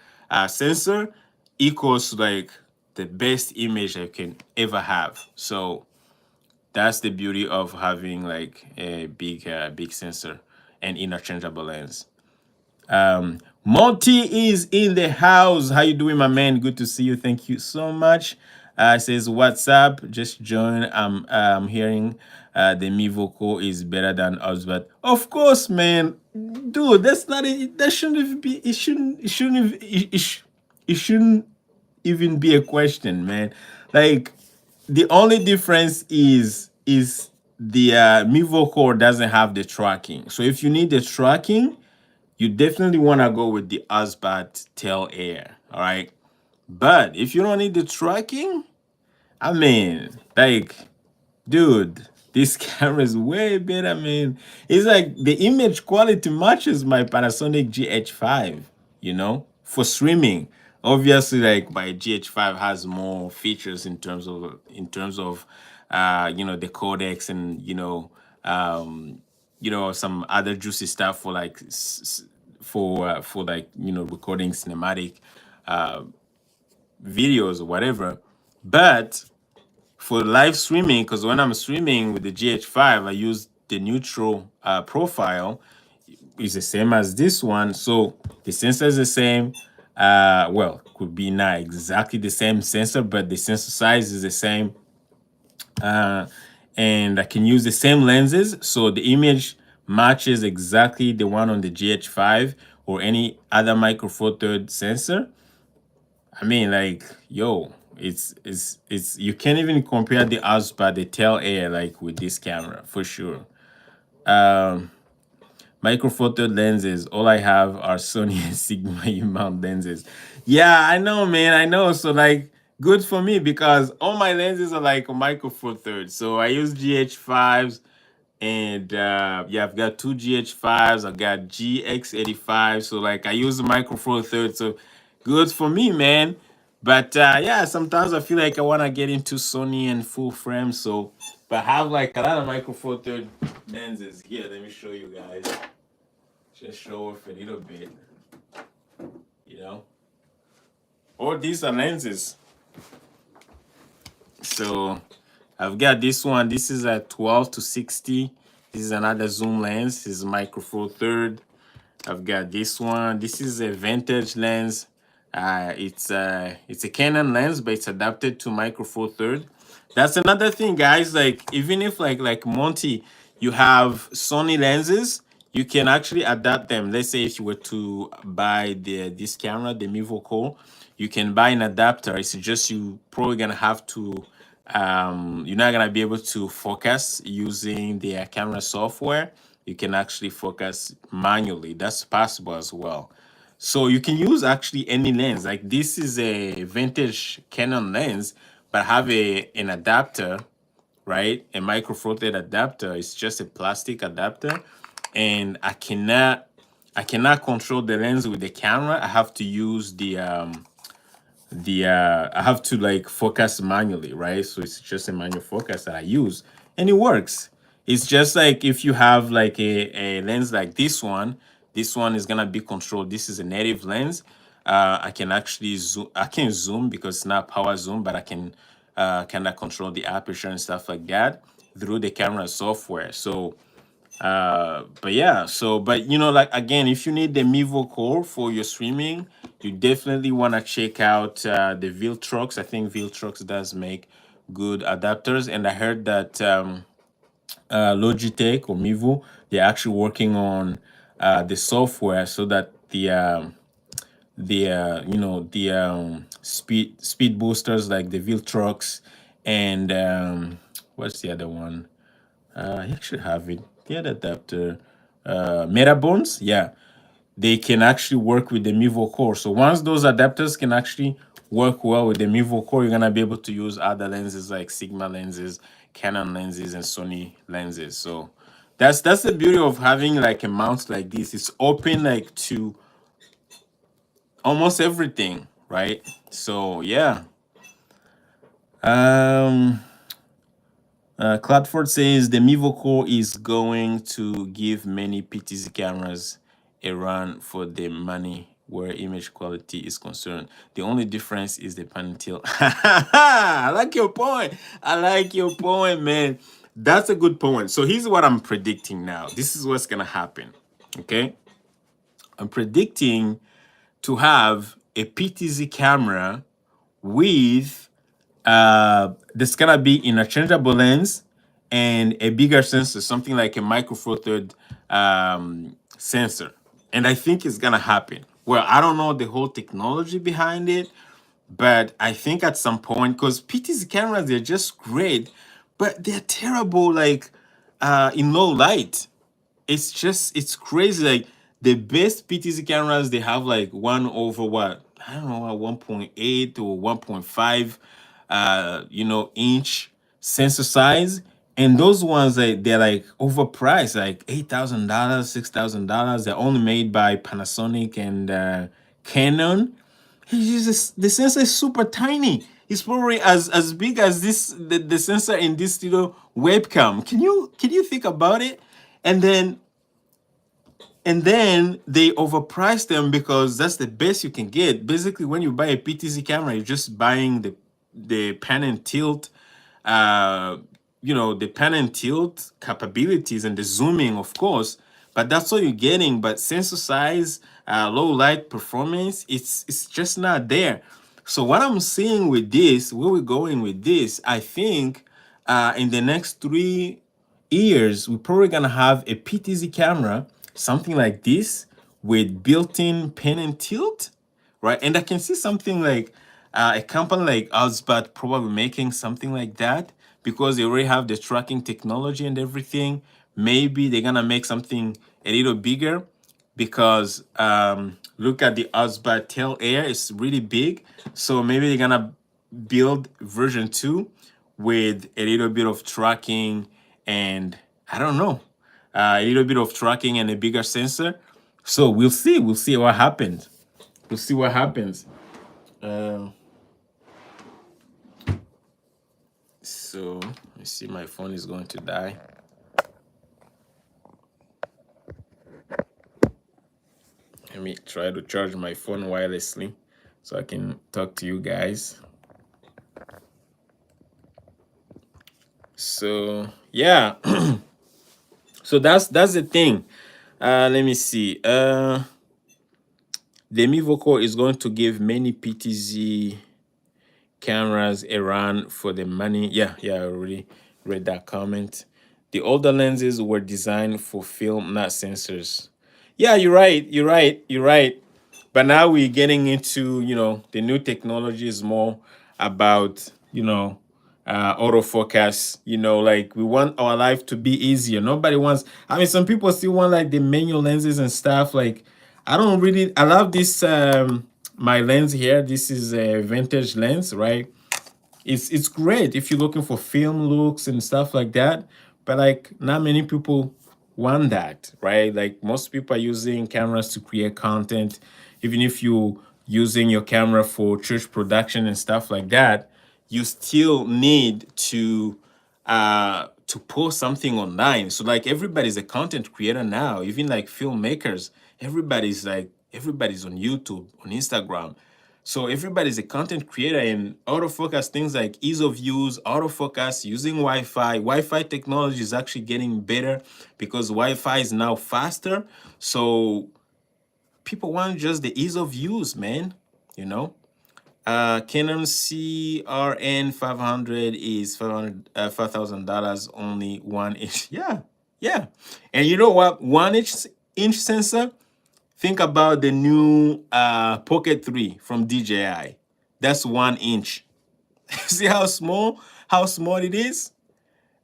Speaker 1: sensor equals like the best image I can ever have. So that's the beauty of having like a big sensor and interchangeable lens. Monty is in the house. How you doing, my man? Good to see you. Thank you so much. Says, what's up? Just join. I'm hearing the Mevo Core is better than us, but of course, man, dude, that's not it. That shouldn't even be. It shouldn't even be a question, man. Like, the only difference is the Mevo Core doesn't have the tracking. So if you need the tracking, you definitely want to go with the Osbat Tail Air. All right. But if you don't need the tracking, I mean, like, dude, this camera is way better. I mean, it's like the image quality matches my Panasonic GH5, you know, for streaming. Obviously, like, my GH5 has more features in terms of you know, the codecs and you know, some other juicy stuff for like for like, you know, recording cinematic videos or whatever. But for live streaming, because when I'm streaming with the GH5, I use the neutral profile. It's the same as this one, so the sensor is the same. Well, could be not exactly the same sensor, but the sensor size is the same. And I can use the same lenses, so the image matches exactly the one on the GH5 or any other micro four third sensor. I mean, like, yo, it's you can't even compare the Ospa, the tail air, like, with this camera for sure. Micro four third lenses, all I have are Sony and Sigma mount lenses. Yeah, I know, man, I know. So, like, good for me because all my lenses are like a micro four third. So I use GH5s, And yeah, I've got two GH5s, I've got GX85. So like I use the Micro Four Third, so good for me, man. But yeah, sometimes I feel like I want to get into Sony and full frame. So, but I have like a lot of Micro Four Third lenses here. Let me show you guys. Just show off a little bit, you know. All these are lenses. So I've got this one. This is a 12 to 60. This is another zoom lens. This is Micro Four Third. I've got this one. This is a vintage lens. It's a Canon lens, but it's adapted to Micro Four Third. That's another thing, guys. Like even if like Monty, you have Sony lenses, you can actually adapt them. Let's say if you were to buy this camera, the Mevo Core, you can buy an adapter. It's just you probably gonna have to you're not gonna be able to focus using the camera software. You can actually focus manually. That's possible as well. So you can use actually any lens. Like this is a vintage Canon lens, but have an adapter, right? A micro four third adapter. It's just a plastic adapter, and I cannot control the lens with the camera. I have to use I have to like focus manually, right? So it's just a manual focus that I use, and it works. It's just like if you have like a lens like this one is gonna be controlled. This is a native lens. I can actually zoom. I can zoom because it's not power zoom, but I can kind of control the aperture and stuff like that through the camera software. So but yeah, so but you know, like again, if you need the Mevo Core for your streaming, you definitely want to check out the Viltrox. I think Viltrox does make good adapters, and I heard that Logitech or Mevo, they're actually working on the software so that the speed boosters like the Viltrox and what's the other one? I actually have it. The other adapter, Metabones, yeah, they can actually work with the Mevo Core. So once those adapters can actually work well with the Mevo Core, you're gonna be able to use other lenses like Sigma lenses, Canon lenses, and Sony lenses. So that's the beauty of having like a mount like this. It's open like to almost everything, right? So yeah. Um Cladford says the Mevo Core is going to give many PTZ cameras a run for the money where image quality is concerned. The only difference is the pan and tilt. I like your point. I like your point, man. That's a good point. So here's what I'm predicting now. This is what's gonna happen. Okay. I'm predicting to have a PTZ camera with there's gonna be interchangeable lens and a bigger sensor, something like a Micro Four Third sensor. And I think it's gonna happen. Well, I don't know the whole technology behind it, but I think at some point, because PTZ cameras, they're just great, but they're terrible like in low light. It's crazy. Like the best PTZ cameras, they have like 1 over what, I don't know, 1.8 or 1.5 inch sensor size. And those ones, they're like overpriced, like $8,000, $6,000. They're only made by Panasonic and Canon. It's just the sensor is super tiny. It's probably as big as the sensor in this little webcam. Can you think about it? And then they overprice them because that's the best you can get. Basically, when you buy a PTZ camera, you're just buying the pan and tilt, uh, the pan and tilt capabilities and the zooming, of course. But that's all you're getting. But sensor size, low light performance, it's just not there. So what I'm seeing with this, where we're going with this, I think in the next 3 years, we're probably gonna have a PTZ camera, something like this, with built-in pen and tilt, right? And I can see something like a company like Osbat probably making something like that because they already have the tracking technology and everything. Maybe they're gonna make something a little bigger because look at the Osbat Tail Air, it's really big. So maybe they're gonna build version 2 with a little bit of tracking and I don't know. A little bit of tracking and a bigger sensor. So we'll see. We'll see what happens. We'll see what happens. So you see, my phone is going to die. Let me try to charge my phone wirelessly so I can talk to you guys. So yeah, so that's the thing. Let me see. The Mevo Core is going to give many PTZ cameras a run for the money. Yeah, I already read that comment. The older lenses were designed for film, not sensors. Yeah, you're right. But now we're getting into, the new technology is more about, autofocus. Like we want our life to be easier. Nobody wants, I mean, some people still want like the manual lenses and stuff. Like, I love this, my lens here. This is a vintage lens, right? It's great if you're looking for film looks and stuff like that, but like not many people want that, right? Like most people are using cameras to create content. Even if you using your camera for church production and stuff like that, you still need to post something online. So like everybody's a content creator now, even like filmmakers. Everybody's on YouTube, on Instagram. So everybody's a content creator, and autofocus, things like ease of use, autofocus, using Wi-Fi. Wi-Fi technology is actually getting better because Wi-Fi is now faster. So people want just the ease of use, man. You know? Canon CRN 500 is $5,000, only 1 inch. Yeah. And you know what? 1 inch sensor. Think about the new Pocket 3 from DJI. That's 1 inch. See how small it is?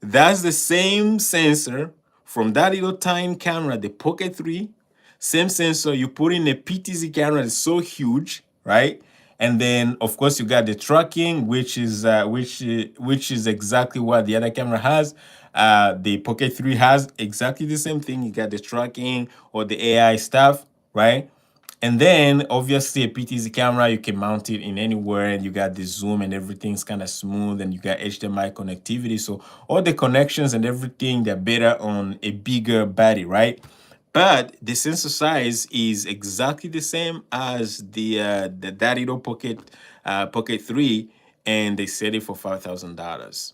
Speaker 1: That's the same sensor from that little tiny camera, the Pocket 3. Same sensor, you put in a PTZ camera that's so huge, right? And then of course you got the tracking, which is exactly what the other camera has. The Pocket 3 has exactly the same thing. You got the tracking or the AI stuff, right? And then obviously a PTZ camera, you can mount it in anywhere, and you got the zoom and everything's kind of smooth, and you got HDMI connectivity. So all the connections and everything, they're better on a bigger battery, right? But the sensor size is exactly the same as the Daddy Pocket 3, and they set it for $5,000.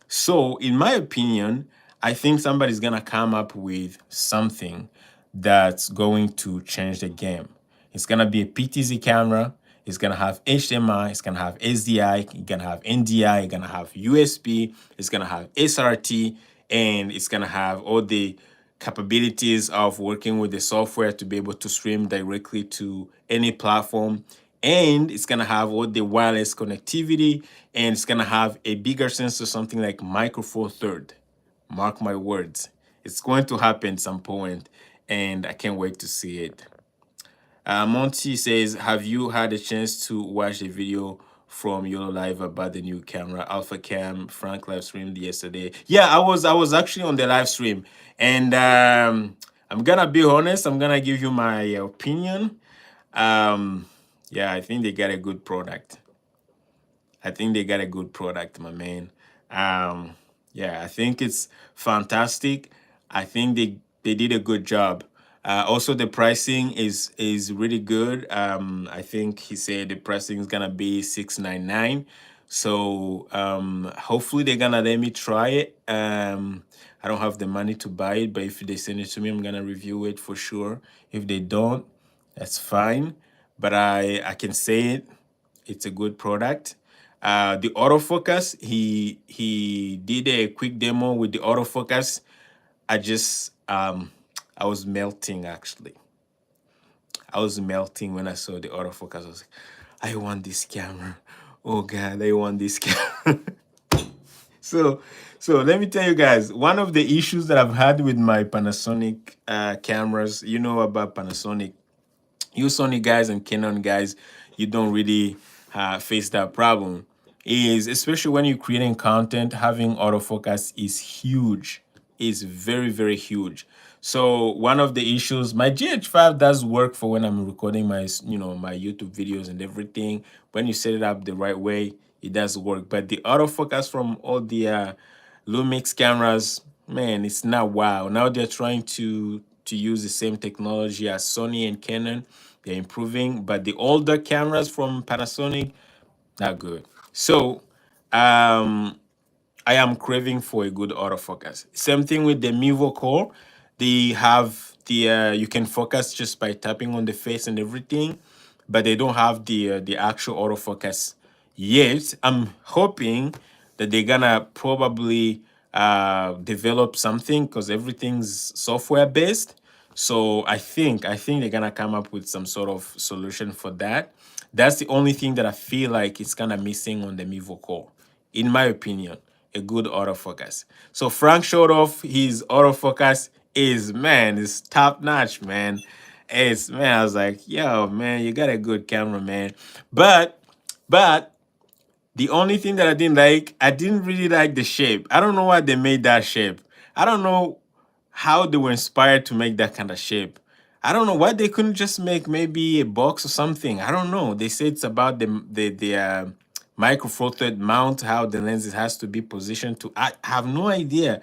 Speaker 1: So, in my opinion, I think somebody's gonna come up with something that's going to change the game. It's gonna be a PTZ camera. It's gonna have HDMI. It's gonna have SDI. It's gonna have NDI. It's gonna have USB. It's gonna have SRT, and it's gonna have all the capabilities of working with the software to be able to stream directly to any platform. And it's gonna have all the wireless connectivity, and it's gonna have a bigger sensor, something like Micro Four Third. Mark my words, it's going to happen some point, and I can't wait to see it. Monty says, have you had a chance to watch the video from YOLO Live about the new camera, Alpha Cam? Frank live streamed yesterday. Yeah, I was actually on the live stream, and I'm gonna be honest. I'm gonna give you my opinion. Yeah, I think they got a good product. My man. Yeah, I think it's fantastic. I think they did a good job. Also, the pricing is really good. I think he said the pricing is gonna be $699. So hopefully they're gonna let me try it. I don't have the money to buy it, but if they send it to me, I'm gonna review it for sure. If they don't, that's fine. But I can say it. It's a good product. The autofocus, he did a quick demo with the autofocus. I was melting actually. I was melting when I saw the autofocus. I was like, I want this camera. Oh God, I want this camera. So let me tell you guys, one of the issues that I've had with my Panasonic cameras, you know about Panasonic, you Sony guys and Canon guys, you don't really face that problem. Is especially when you're creating content, having autofocus is huge. is very, very huge. So one of the issues, my GH5 does work for when I'm recording my, my YouTube videos and everything. When you set it up the right way, it does work. But the autofocus from all the Lumix cameras, man, it's not wow. Now they're trying to use the same technology as Sony and Canon. They're improving, but the older cameras from Panasonic, not good. So I am craving for a good autofocus. Same thing with the Mevo Core. They have the you can focus just by tapping on the face and everything, but they don't have the actual autofocus yet. I'm hoping that they're gonna probably develop something because everything's software based. So I think they're gonna come up with some sort of solution for that. That's the only thing that I feel like it's kind of missing on the Mevo Core, in my opinion, a good autofocus. So Frank showed off his autofocus is top notch, man. It's man, I was like, yo, man, you got a good camera, man. But the only thing that I didn't really like the shape. I don't know why they made that shape. I don't know how they were inspired to make that kind of shape. I don't know why they couldn't just make maybe a box or something. I don't know. They say it's about the micro four thread mount, how the lenses has to be positioned to. I have no idea,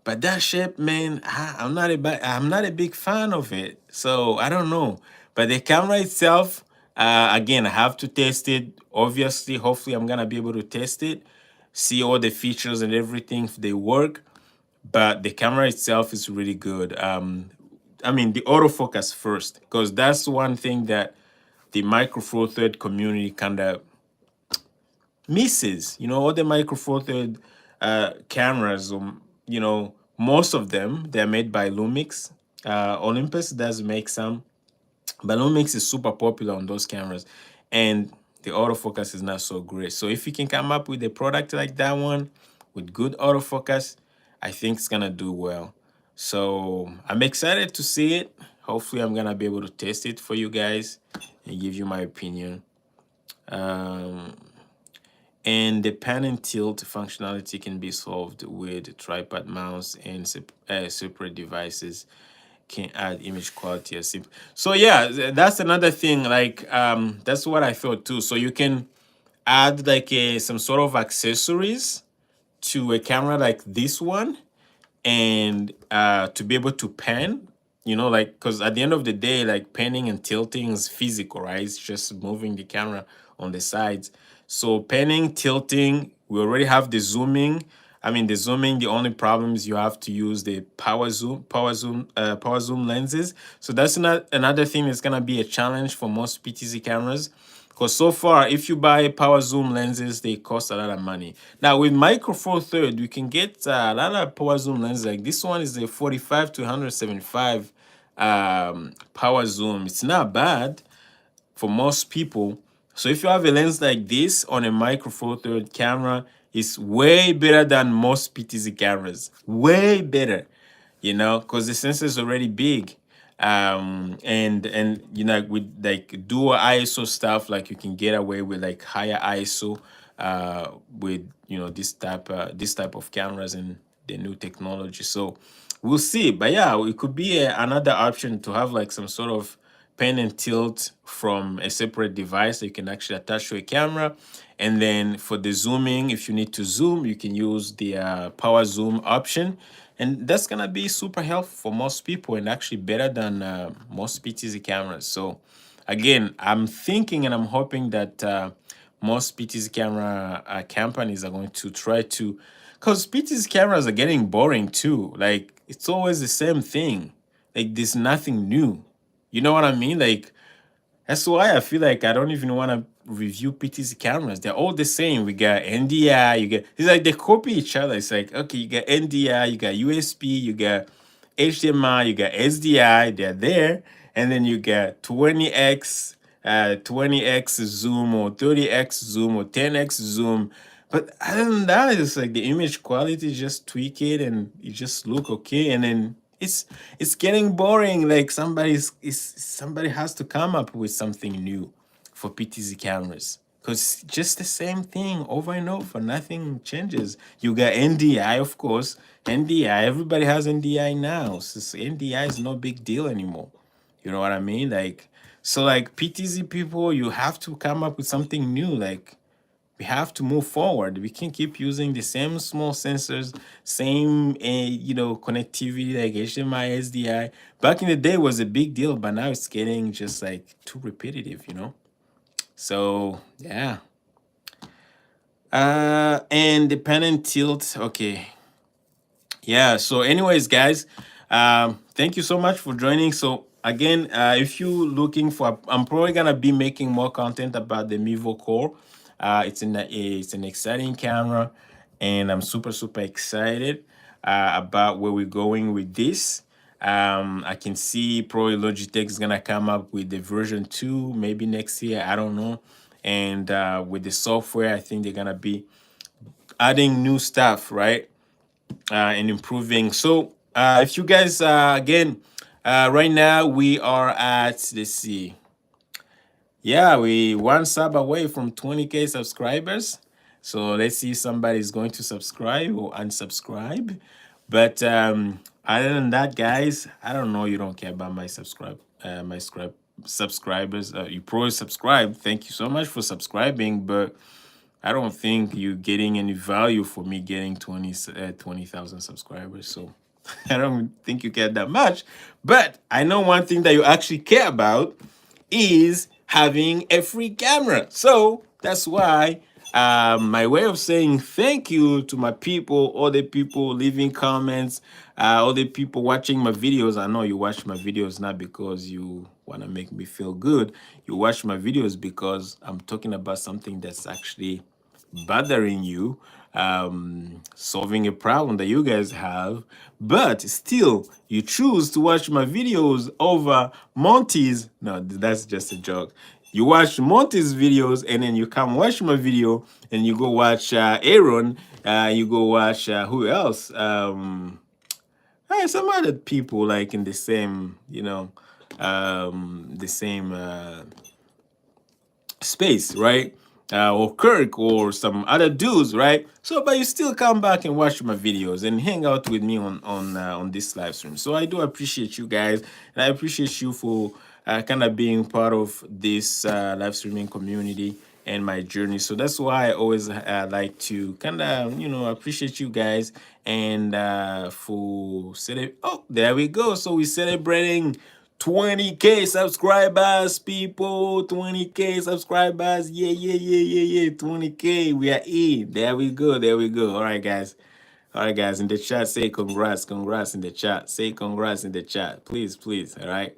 Speaker 1: but that shape, man, I'm not a big fan of it. So I don't know. But the camera itself, again, I have to test it. Obviously, hopefully, I'm gonna be able to test it, see all the features and everything if they work. But the camera itself is really good. I mean, the autofocus first, because that's one thing that the micro four thread community kind of misses. All the micro four thread cameras, most of them, they're made by Lumix. Olympus does make some, but Lumix is super popular on those cameras, and the autofocus is not so great. So if you can come up with a product like that one with good autofocus, I think it's gonna do well. So I'm excited to see it. Hopefully, I'm gonna be able to test it for you guys and give you my opinion. And the pan and tilt functionality can be solved with tripod mounts and separate devices can add image quality as simple. So yeah, that's another thing. Like that's what I thought too. So you can add like some sort of accessories to a camera like this one, and to be able to pan, like, because at the end of the day, like, panning and tilting is physical, right? It's just moving the camera on the sides. So panning, tilting, we already have the zooming. I mean, the zooming, the only problem is you have to use the power zoom lenses. So that's not another thing that's gonna be a challenge for most PTZ cameras. Because so far, if you buy power zoom lenses, they cost a lot of money. Now, with Micro Four Third, you can get a lot of power zoom lenses. Like this one is a 45 to 175 power zoom. It's not bad for most people. So if you have a lens like this on a Micro Four Third camera, it's way better than most PTZ cameras. Way better, because the sensor is already big. And with like dual ISO stuff, like you can get away with like higher ISO with this type of cameras and the new technology. So we'll see. But yeah, it could be another option to have like some sort of pen and tilt from a separate device that you can actually attach to a camera. And then for the zooming, if you need to zoom, you can use the power zoom option. And that's gonna be super helpful for most people and actually better than most PTZ cameras. So again, I'm thinking and I'm hoping that most PTZ camera companies are going to try to, because PTZ cameras are getting boring too. Like it's always the same thing. Like there's nothing new. You know what I mean? Like that's why I feel like I don't even want to review PTZ cameras. They're all the same. We got NDI, it's like they copy each other. It's like, okay, you got NDI, you got USB, you got HDMI, you got SDI, they're there. And then you got 20x zoom or 30x zoom or 10x zoom. But other than that, it's like the image quality, just tweak it and it just look okay. And then it's getting boring. Like somebody has to come up with something new for PTZ cameras. because just the same thing over and over, nothing changes. You got NDI, of course. NDI, everybody has NDI now. So NDI is no big deal anymore. You know what I mean? Like, so like PTZ people, you have to come up with something new. Like, we have to move forward. We can't keep using the same small sensors, same connectivity like HDMI, SDI. Back in the day, it was a big deal, but now it's getting just like too repetitive, you know. So yeah. And dependent tilt. Okay. Yeah. So, anyways, guys, thank you so much for joining. So again, if you looking for, I'm probably gonna be making more content about the Mevo Core. It's an exciting camera, and I'm super excited about where we're going with this. I can see probably Logitech is gonna come up with the version 2 maybe next year. I don't know. And with the software, I think they're gonna be adding new stuff, right? And improving. So if you guys again, right now we are at, let's see, yeah, we one sub away from 20K subscribers. So let's see if somebody's going to subscribe or unsubscribe. But other than that, guys, I don't know, you don't care about my subscribers. You probably subscribe. Thank you so much for subscribing, but I don't think you're getting any value for me getting 20,000 subscribers. So I don't think you care that much. But I know one thing that you actually care about is having a free camera. So that's why my way of saying thank you to my people, all the people leaving comments, all the people watching my videos. I know you watch my videos not because you want to make me feel good. You watch my videos because I'm talking about something that's actually bothering you, solving a problem that you guys have, but still you choose to watch my videos over Monty's. No, that's just a joke. You watch Monty's videos and then you come watch my video and you go watch Aaron, you go watch who else? Some other people like in the same, the same space, right? Or Kirk or some other dudes, right? So, but you still come back and watch my videos and hang out with me on this live stream. So I do appreciate you guys, and I appreciate you for kind of being part of this live streaming community and my journey. So that's why I always like to kind of appreciate you guys and for oh, there we go. So we're celebrating 20K subscribers, people. 20K subscribers. Yeah. 20K. We are in. There we go. There we go. All right, guys. All right, guys. In the chat, say congrats. Congrats in the chat. Say congrats in the chat. Please. All right.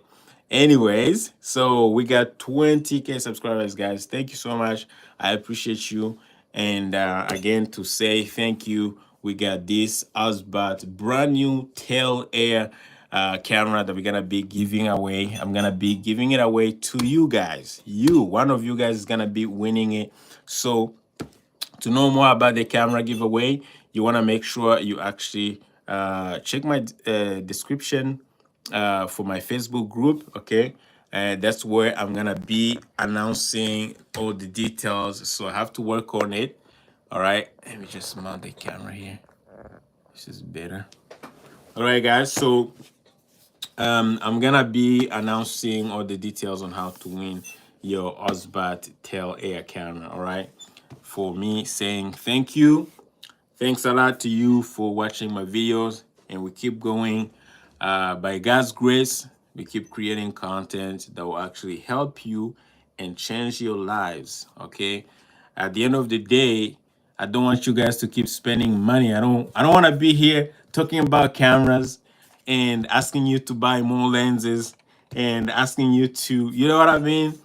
Speaker 1: Anyways, so we got 20K subscribers, guys. Thank you so much. I appreciate you. And again, to say thank you, we got this Osbat brand new tail air camera that we're gonna be giving away. I'm gonna be giving it away to you guys. One of you guys is gonna be winning it. So to know more about the camera giveaway, you want to make sure you actually check my description for my Facebook group, okay? And that's where I'm gonna be announcing all the details. So I have to work on it. All right, let me just mount the camera here. This is better. All right, guys. So I'm gonna be announcing all the details on how to win your Osbat Tail Air camera. All right, for me saying thank you. Thanks a lot to you for watching my videos, and we keep going. By God's grace, we keep creating content that will actually help you and change your lives, okay? At the end of the day, I don't want you guys to keep spending money. I don't want to be here talking about cameras and asking you to buy more lenses and asking you to, you know what I mean?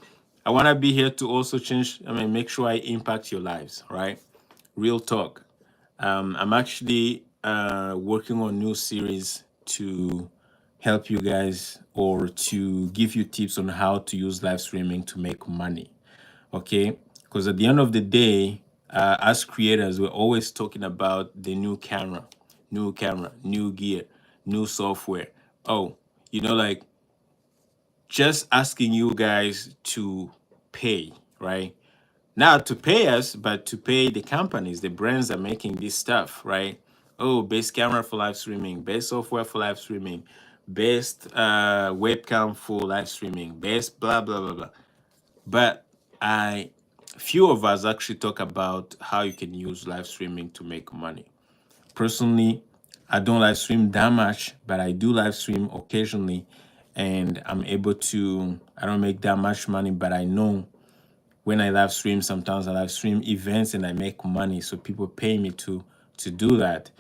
Speaker 1: I want to be here to also make sure I impact your lives, right? Real talk. I'm actually working on new series to help you guys or to give you tips on how to use live streaming to make money. Okay, because at the end of the day, as creators, we're always talking about the new camera, new gear, new software. Oh, like just asking you guys to pay, right? not to pay us, but to pay the companies, the brands that are making this stuff, right? Oh, best camera for live streaming, best software for live streaming, best webcam for live streaming, best blah blah blah blah. But I, few of us actually talk about how you can use live streaming to make money. Personally, I don't live stream that much, but I do live stream occasionally, and I'm able to. I don't make that much money, but I know when I live stream, sometimes I live stream events and I make money. So people pay me to do that.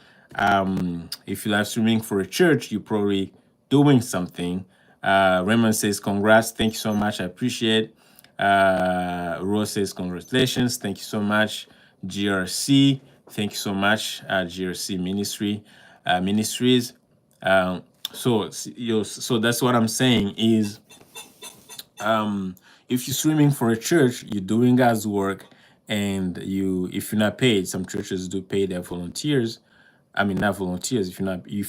Speaker 1: If you live streaming for a church, you're probably doing something. Raymond says, congrats. Thank you so much. I appreciate. Rose says, congratulations. Thank you so much. GRC. Thank you so much. GRC Ministries. So that's what I'm saying is, if you're streaming for a church, you're doing God's work, and if you're not paid, some churches do pay their volunteers. I mean, not volunteers. If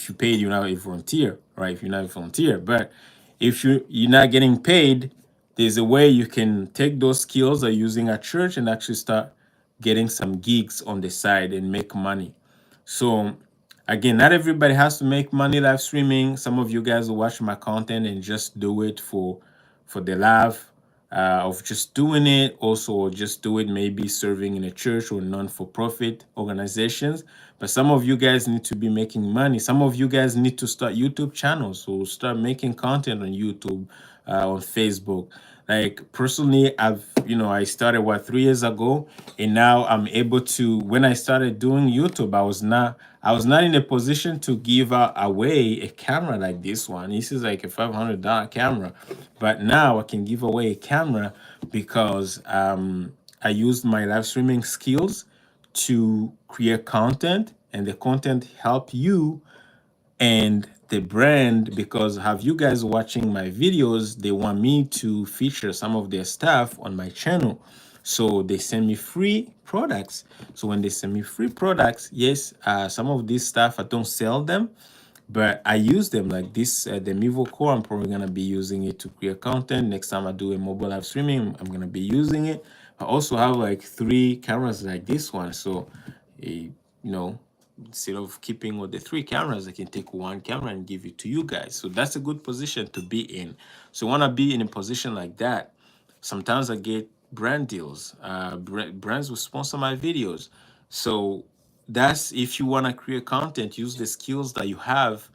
Speaker 1: you paid, you're not a volunteer, right? If you're not a volunteer, but if you're not getting paid, there's a way you can take those skills that you're using at church and actually start getting some gigs on the side and make money. So again, not everybody has to make money live streaming. Some of you guys will watch my content and just do it for the love of just doing it. Also, just do it maybe serving in a church or non-for-profit organizations. But some of you guys need to be making money. Some of you guys need to start YouTube channels or start making content on YouTube, on Facebook. Like personally, I started 3 years ago, and now I'm able to. When I started doing YouTube, I was not in a position to give away a camera like this one. This is like a $500 camera, but now I can give away a camera because I used my live streaming skills to create content, and the content help you and the brand, because have you guys watching my videos, they want me to feature some of their stuff on my channel, so they send me free products. So when they send me free products, yes, some of this stuff I don't sell them, but I use them like this, the Mevo Core. I'm probably gonna be using it to create content. Next time I do a mobile live streaming, I'm gonna be using it. I also have like 3 cameras like this one, so instead of keeping all the 3 cameras, I can take 1 camera and give it to you guys. So that's a good position to be in. So I want to be in a position like that. Sometimes I get brand deals. Brands will sponsor my videos. So that's, if you want to create content, use the skills that you have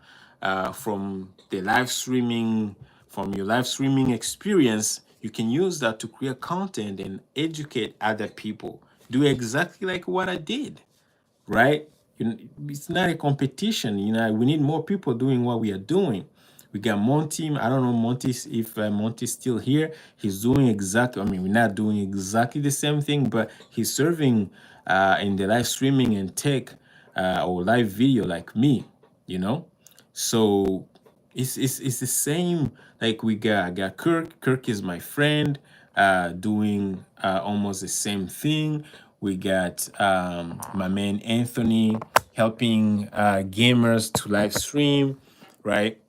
Speaker 1: from the live streaming, from your live streaming experience. You can use that to create content and educate other people. Do exactly like what I did, right? It's not a competition. We need more people doing what we are doing. We got Monty. I don't know Monty, if Monty's still here. He's doing exactly. I mean, we're not doing exactly the same thing, but he's serving in the live streaming and tech or live video like me. You know, so it's the same. Like I got Kirk. Kirk is my friend, doing almost the same thing. We got my man Anthony helping gamers to live stream, right?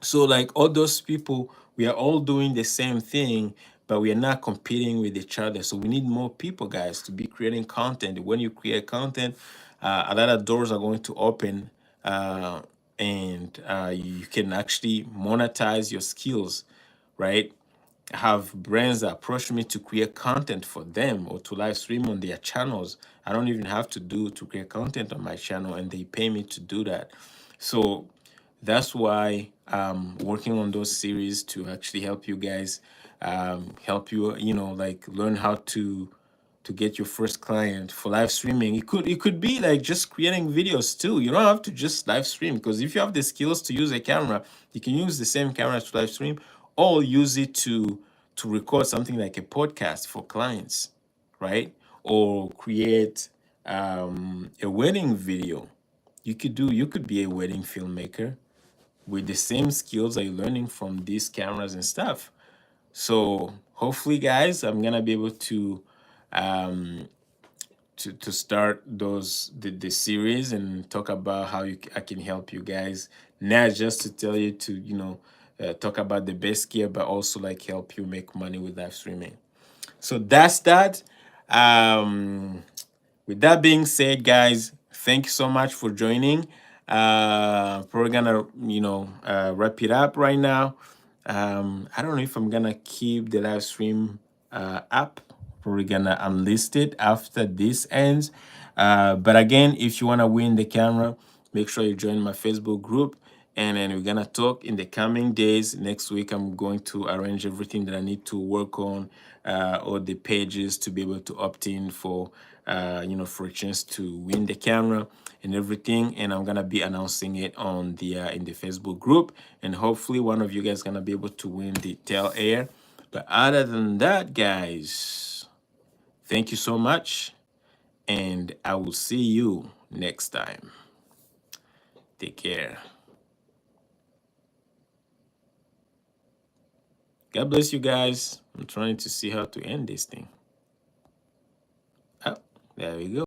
Speaker 1: So like all those people, we are all doing the same thing, but we are not competing with each other. So we need more people, guys, to be creating content. When you create content, a lot of doors are going to open, and you can actually monetize your skills, right? Have brands that approach me to create content for them or to live stream on their channels. I don't even have to create content on my channel, and they pay me to do that. So that's why I'm working on those series to actually help you guys, help you, like learn how to get your first client for live streaming. It could be like just creating videos too. You don't have to just live stream, because if you have the skills to use a camera, you can use the same camera to live stream, or use it to record something like a podcast for clients, right? Or create a wedding video. You could be a wedding filmmaker with the same skills that you're learning from these cameras and stuff. So hopefully, guys, I'm gonna be able um, to start the series and talk about how I can help you guys, not just to tell you to talk about the best gear, but also like help you make money with live streaming. So that's that. With that being said, guys, thank you so much for joining. We're gonna, wrap it up right now. I don't know if I'm gonna keep the live stream up. We're gonna unlist it after this ends. But again, if you wanna win the camera, make sure you join my Facebook group. And then we're gonna talk in the coming days. Next week, I'm going to arrange everything that I need to work on, all the pages to be able to opt in for, for a chance to win the camera and everything. And I'm gonna be announcing it on the in the Facebook group. And hopefully, one of you guys gonna be able to win the tail air. But other than that, guys, thank you so much, and I will see you next time. Take care. God bless you guys. I'm trying to see how to end this thing. Oh, there we go.